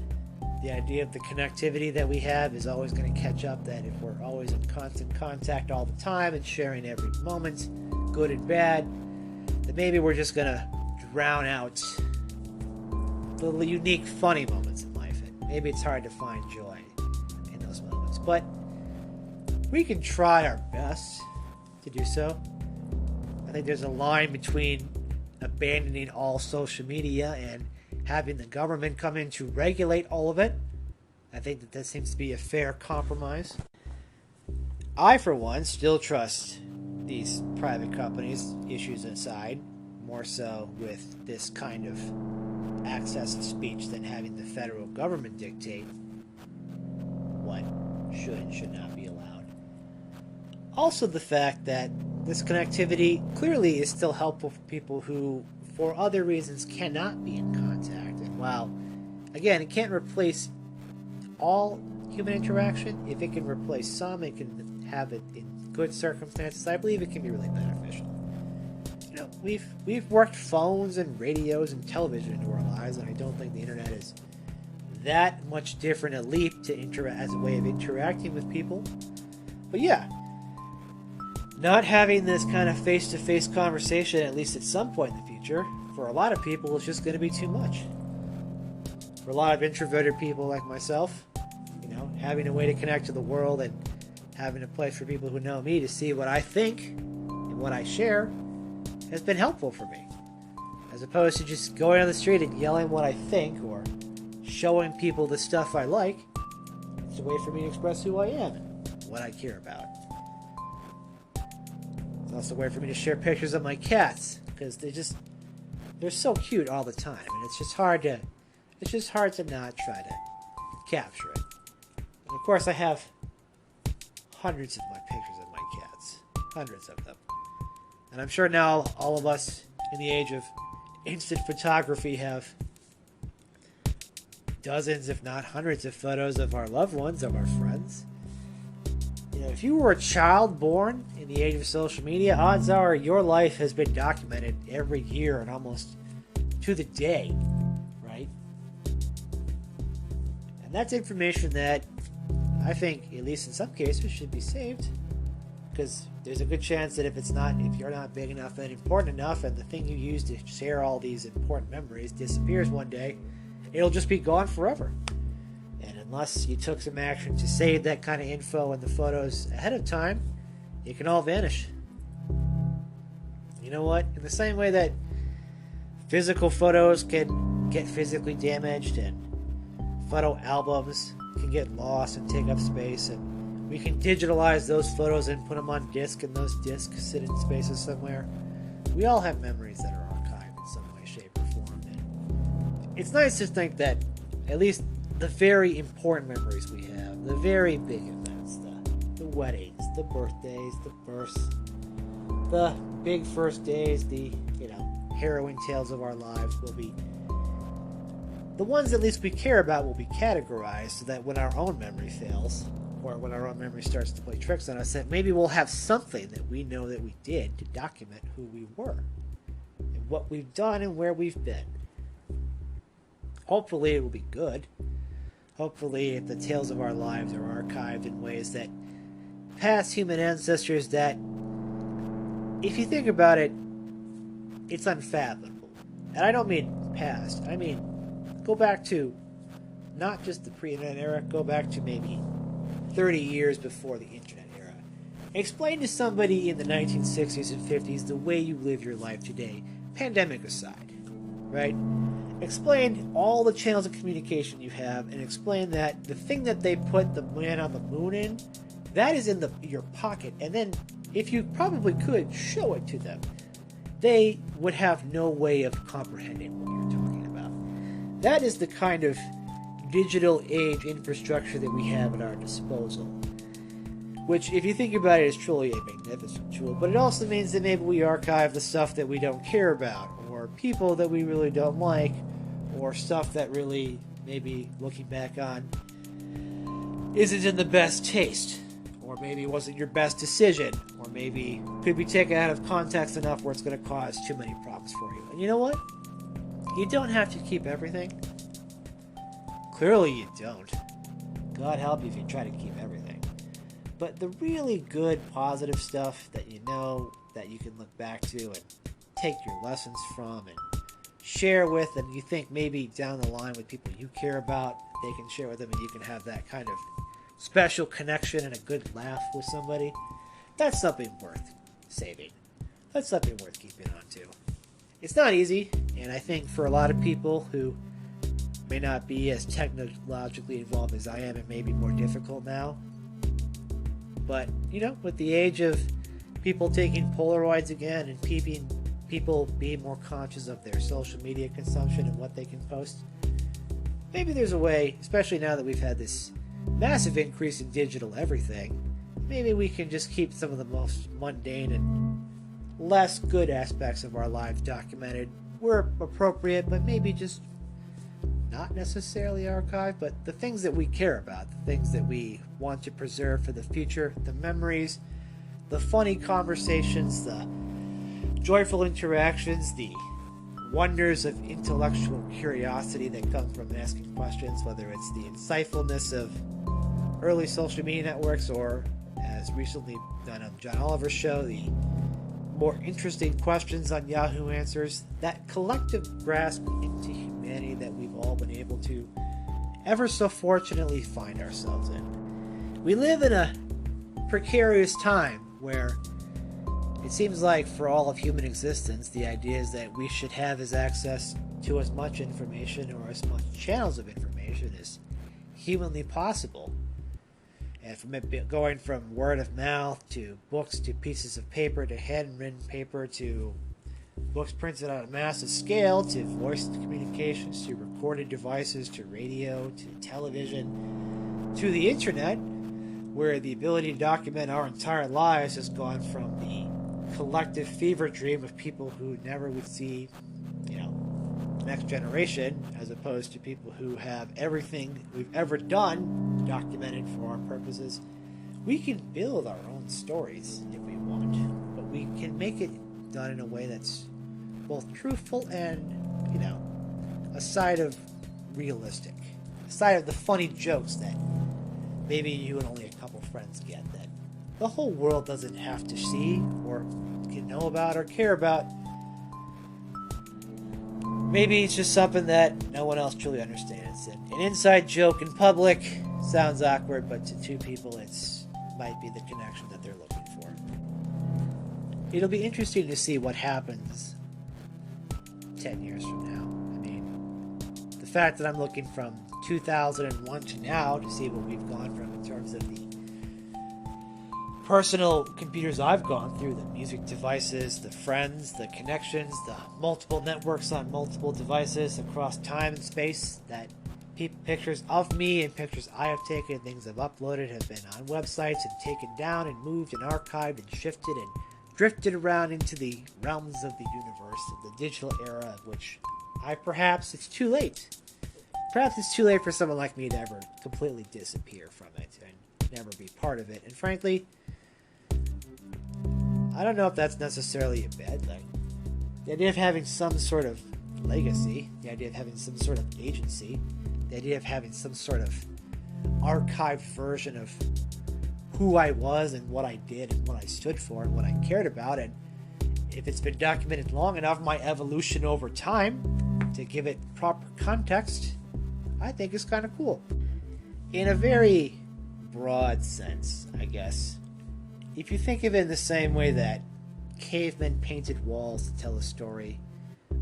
the idea of the connectivity that we have is always going to catch up, that if we're always in constant contact all the time and sharing every moment, good and bad, that maybe we're just going to drown out the unique funny moments in life. And maybe it's hard to find joy in those moments, but we can try our best to do so. I think there's a line between abandoning all social media and having the government come in to regulate all of it. I think that seems to be a fair compromise. I, for one, still trust these private companies, issues aside, more so with this kind of access to speech than having the federal government dictate what should and should not be allowed. Also, the fact that this connectivity clearly is still helpful for people who, for other reasons, cannot be in contact. And while, again, it can't replace all human interaction, if it can replace some, it can have it in good circumstances, I believe it can be really beneficial. We've worked phones and radios and television into our lives, and I don't think the internet is that much different a leap to as a way of interacting with people. But yeah, not having this kind of face-to-face conversation, at least at some point in the future, for a lot of people, is just going to be too much. For a lot of introverted people like myself, having a way to connect to the world and having a place for people who know me to see what I think and what I share has been helpful for me. As opposed to just going on the street and yelling what I think or showing people the stuff I like, it's a way for me to express who I am and what I care about. It's also a way for me to share pictures of my cats, because they're so cute all the time, and it's just hard to not try to capture it. And of course, I have hundreds of my pictures of my cats, hundreds of them, and I'm sure now all of us in the age of instant photography have dozens, if not hundreds, of photos of our loved ones, of our friends. If you were a child born in the age of social media, odds are your life has been documented every year in almost to the day, right? And that's information that I think, at least in some cases, should be saved, because there's a good chance that if you're not big enough and important enough, and the thing you use to share all these important memories disappears one day, it'll just be gone forever. And unless you took some action to save that kind of info and the photos ahead of time, it can all vanish. You know what? In the same way that physical photos can get physically damaged and photo albums can get lost and take up space, and we can digitalize those photos and put them on disk, and those disks sit in spaces somewhere. We all have memories that are archived in some way, shape, or form. And it's nice to think that at least the very important memories we have, the very big events, the weddings, the birthdays, the births, the big first days, the harrowing tales of our lives will be the ones at least we care about, will be categorized so that when our own memory fails, or when our own memory starts to play tricks on us, that maybe we'll have something that we know that we did to document who we were and what we've done and where we've been. Hopefully it will be good. Hopefully the tales of our lives are archived in ways that past human ancestors that, if you think about it, it's unfathomable. And I don't mean past. I mean, go back to not just the pre-internet era, go back to maybe 30 years before the internet era. Explain to somebody in the 1960s and 50s the way you live your life today, pandemic aside, right? Explain all the channels of communication you have, and explain that the thing that they put the man on the moon in, that is in your pocket, and then if you probably could show it to them, they would have no way of comprehending what you're talking about. That is the kind of digital age infrastructure that we have at our disposal, which, if you think about it, is truly a magnificent tool. But it also means that maybe we archive the stuff that we don't care about, or people that we really don't like, or stuff that really, maybe looking back on, isn't in the best taste, or maybe wasn't your best decision, or maybe could be taken out of context enough where it's going to cause too many problems for you. And you know what? You don't have to keep everything. Clearly you don't. God help you if you try to keep everything. But the really good, positive stuff that you know, that you can look back to and take your lessons from and share with, and you think maybe down the line with people you care about, they can share with them, and you can have that kind of special connection and a good laugh with somebody, that's something worth saving. That's something worth keeping on to. It's not easy, and I think for a lot of people who may not be as technologically involved as I am, it may be more difficult now. But, with the age of people taking Polaroids again and people being more conscious of their social media consumption and what they can post, maybe there's a way, especially now that we've had this massive increase in digital everything, maybe we can just keep some of the most mundane and less good aspects of our lives documented where appropriate, but maybe just not necessarily archived, but the things that we care about, the things that we want to preserve for the future, the memories, the funny conversations, the joyful interactions, the wonders of intellectual curiosity that come from asking questions, whether it's the insightfulness of early social media networks or, as recently done on John Oliver's show, the more interesting questions on Yahoo Answers, that collective grasp into humanity that we've all been able to ever so fortunately find ourselves in. We live in a precarious time where it seems like for all of human existence, the idea is that we should have as access to as much information or as much channels of information as humanly possible. And from it going from word of mouth to books to pieces of paper to handwritten paper to books printed on a massive scale to voice communications to recorded devices to radio to television to the internet, where the ability to document our entire lives has gone from the collective fever dream of people who never would see, the next generation, as opposed to people who have everything we've ever done documented for our purposes. We can build our own stories if we want, but we can make it done in a way that's both truthful and a side of realistic, a side of the funny jokes that maybe you and only a couple friends get, that the whole world doesn't have to see or know about or care about. Maybe it's just something that no one else truly understands. And an inside joke in public sounds awkward, but to two people it's might be the connection that they're looking for. It'll be interesting to see what happens 10 years from now. I mean, the fact that I'm looking from 2001 to now to see what we've gone from in terms of the personal computers I've gone through, the music devices, the friends, the connections, the multiple networks on multiple devices across time and space, that pictures of me and pictures I have taken, things I've uploaded have been on websites and taken down and moved and archived and shifted and drifted around into the realms of the universe, of the digital era, of which it's too late. Perhaps it's too late for someone like me to ever completely disappear from it and never be part of it. And frankly, I don't know if that's necessarily a bad thing. The idea of having some sort of legacy, the idea of having some sort of agency, the idea of having some sort of archived version of who I was and what I did and what I stood for and what I cared about, and if it's been documented long enough, my evolution over time, to give it proper context, I think is kind of cool. In a very broad sense, I guess. If you think of it in the same way that cavemen painted walls to tell a story,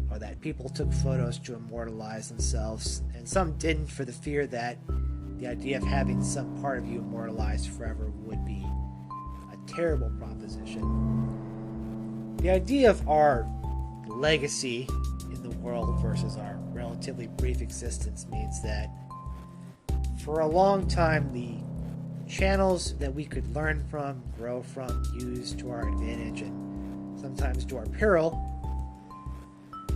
or that people took photos to immortalize themselves, and some didn't for the fear that the idea of having some part of you immortalized forever would be a terrible proposition. The idea of our legacy in the world versus our relatively brief existence means that for a long time the channels that we could learn from, grow from, use to our advantage, and sometimes to our peril,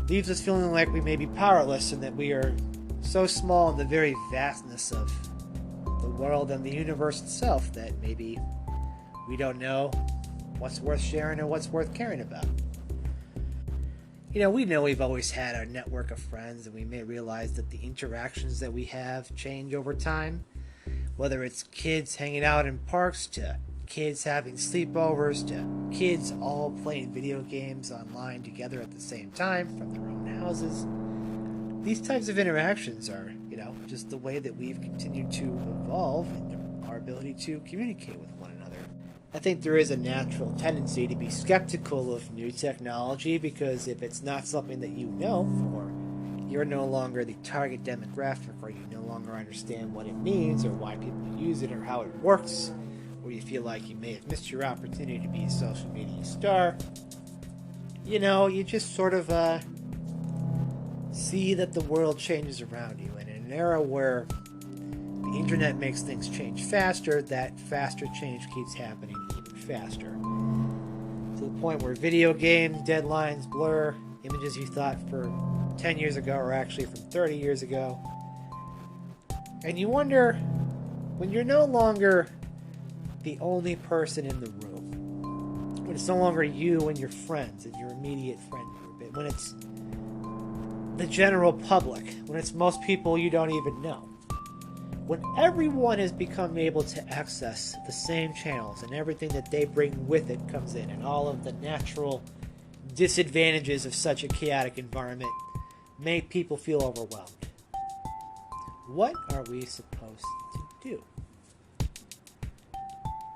leaves us feeling like we may be powerless and that we are so small in the very vastness of the world and the universe itself that maybe we don't know what's worth sharing or what's worth caring about. We know we've always had our network of friends, and we may realize that the interactions that we have change over time. Whether it's kids hanging out in parks, to kids having sleepovers, to kids all playing video games online together at the same time from their own houses. These types of interactions are, just the way that we've continued to evolve in our ability to communicate with one another. I think there is a natural tendency to be skeptical of new technology, because if it's not something that you know, or you're no longer the target demographic, or you no longer understand what it means or why people use it or how it works, or you feel like you may have missed your opportunity to be a social media star, you just sort of see that the world changes around you. And in an era where the internet makes things change faster, that faster change keeps happening even faster. To the point where video game deadlines blur, images you thought for 10 years ago are actually from 30 years ago. And you wonder, when you're no longer the only person in the room, when it's no longer you and your friends and your immediate friend group, when it's the general public, when it's most people you don't even know, when everyone has become able to access the same channels and everything that they bring with it comes in, and all of the natural disadvantages of such a chaotic environment make people feel overwhelmed, what are we supposed to do?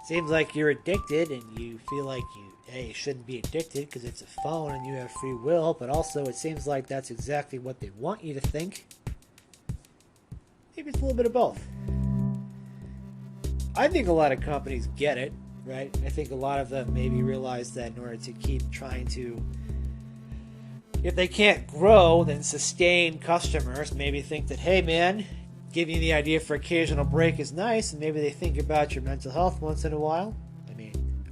Seems like you're addicted and you feel like you shouldn't be addicted because it's a phone and you have free will, but also it seems like that's exactly what they want you to think. Maybe it's a little bit of both. I think a lot of companies get it, right? I think a lot of them maybe realize that in order to keep trying to, if they can't grow, then sustain customers, maybe think that, hey man, giving you the idea for occasional break is nice, and maybe they think about your mental health once in a while.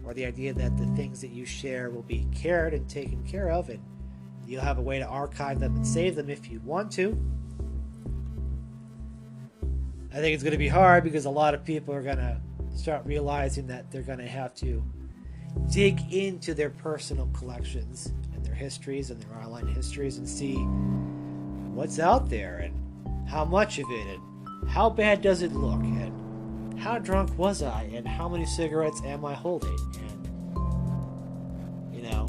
Or the idea that the things that you share will be cared and taken care of, and you'll have a way to archive them and save them if you want to. I think it's going to be hard because a lot of people are going to start realizing that they're going to have to dig into their personal collections and their histories and their online histories and see what's out there and how much of it and how bad does it look and how drunk was I and how many cigarettes am I holding. And, you know,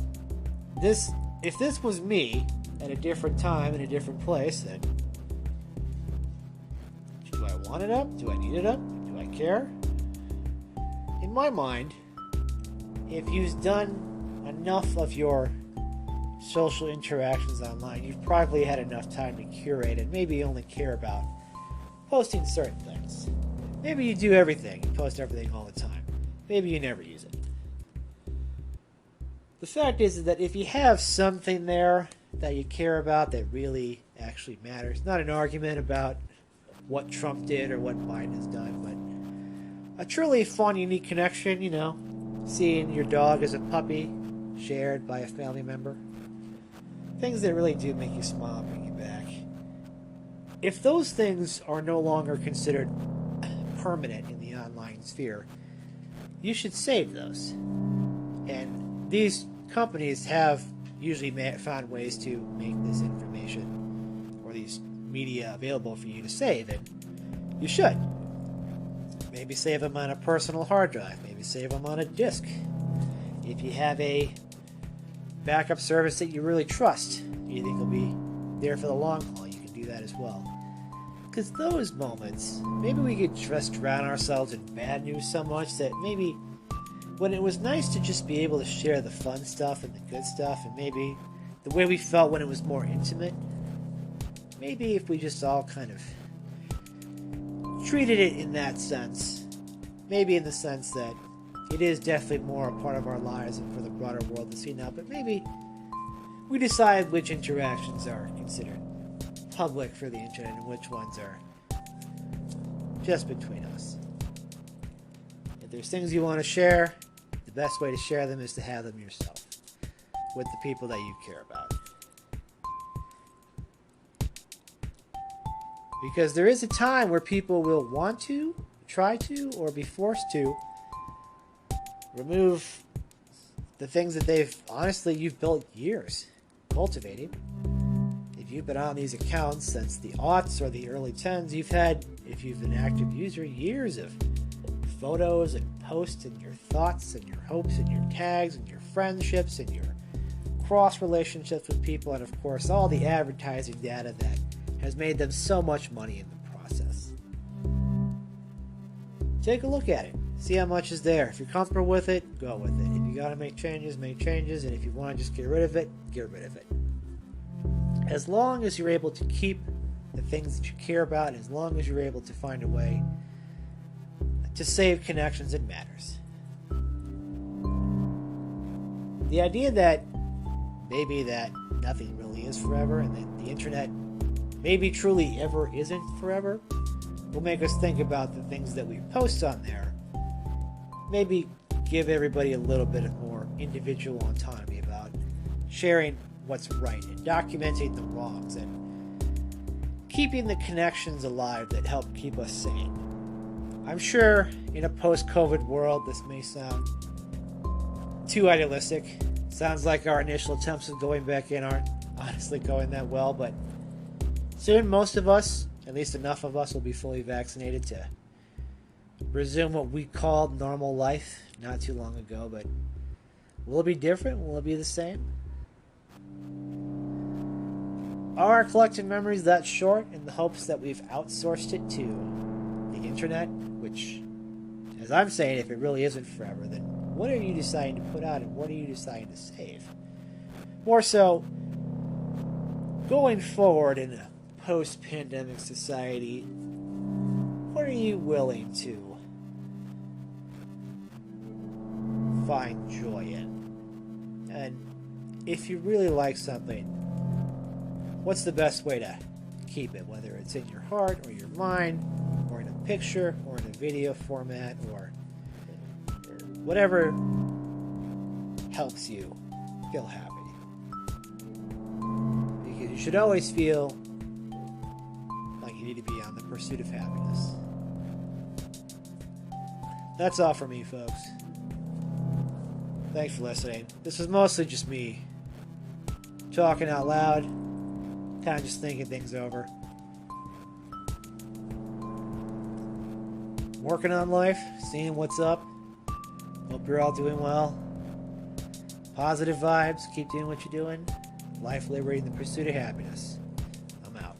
if this was me at a different time in a different place, then do I want it up? Do I need it up? Do I care? In my mind, if you've done enough of your social interactions online, you've probably had enough time to curate and maybe only care about posting certain things. Maybe you do everything, you post everything all the time. Maybe you never use it. The fact is that if you have something there that you care about that really actually matters, not an argument about what Trump did or what Biden has done, but a truly fun, unique connection, you know, seeing your dog as a puppy shared by a family member. Things that really do make you smile, bring you back. If those things are no longer considered permanent in the online sphere, you should save those. And these companies have usually found ways to make this information or these media available for you to save, and you should. Maybe save them on a personal hard drive. Maybe save them on a disk. If you have a backup service that you really trust, you think will be there for the long haul, you can do that as well. Because those moments, maybe we could just drown ourselves in bad news so much that maybe when it was nice to just be able to share the fun stuff and the good stuff, and maybe the way we felt when it was more intimate, maybe if we just all kind of treated it in that sense, maybe in the sense that it is definitely more a part of our lives and for the broader world to see now, but maybe we decide which interactions are considered public for the internet and which ones are just between us. If there's things you want to share, the best way to share them is to have them yourself with the people that you care about. Because there is a time where people will want to, try to, or be forced to remove the things that you've built years cultivating. If you've been on these accounts since the aughts or the early 10s, you've had, if you've been an active user, years of photos and posts and your thoughts and your hopes and your tags and your friendships and your cross relationships with people, and of course all the advertising data that has made them so much money in the process. Take a look at it. See how much is there. If you're comfortable with it, go with it. If you gotta make changes, make changes. And if you want to just get rid of it, get rid of it. As long as you're able to keep the things that you care about, and as long as you're able to find a way to save connections, it matters. The idea that maybe that nothing really is forever and that the internet maybe truly ever isn't forever will make us think about the things that we post on there. Maybe give everybody a little bit of more individual autonomy about sharing what's right and documenting the wrongs and keeping the connections alive that help keep us sane. I'm sure in a post-COVID world this may sound too idealistic. Sounds like our initial attempts at going back in aren't honestly going that well, but soon most of us, at least enough of us, will be fully vaccinated to resume what we called normal life not too long ago. But will it be different? Will it be the same? Are our collective memories that short in the hopes that we've outsourced it to the internet? Which, as I'm saying, if it really isn't forever, then what are you deciding to put out and what are you deciding to save? More so, going forward in a post-pandemic society, what are you willing to find joy in? And if you really like something, what's the best way to keep it? Whether it's in your heart or your mind, or in a picture, or in a video format, or whatever helps you feel happy. Because you should always feel like you need to be on the pursuit of happiness. That's all for me, folks. Thanks for listening. This was mostly just me talking out loud, kind of just thinking things over. Working on life, seeing what's up. Hope you're all doing well. Positive vibes, keep doing what you're doing. Life, liberty, and the pursuit of happiness. I'm out.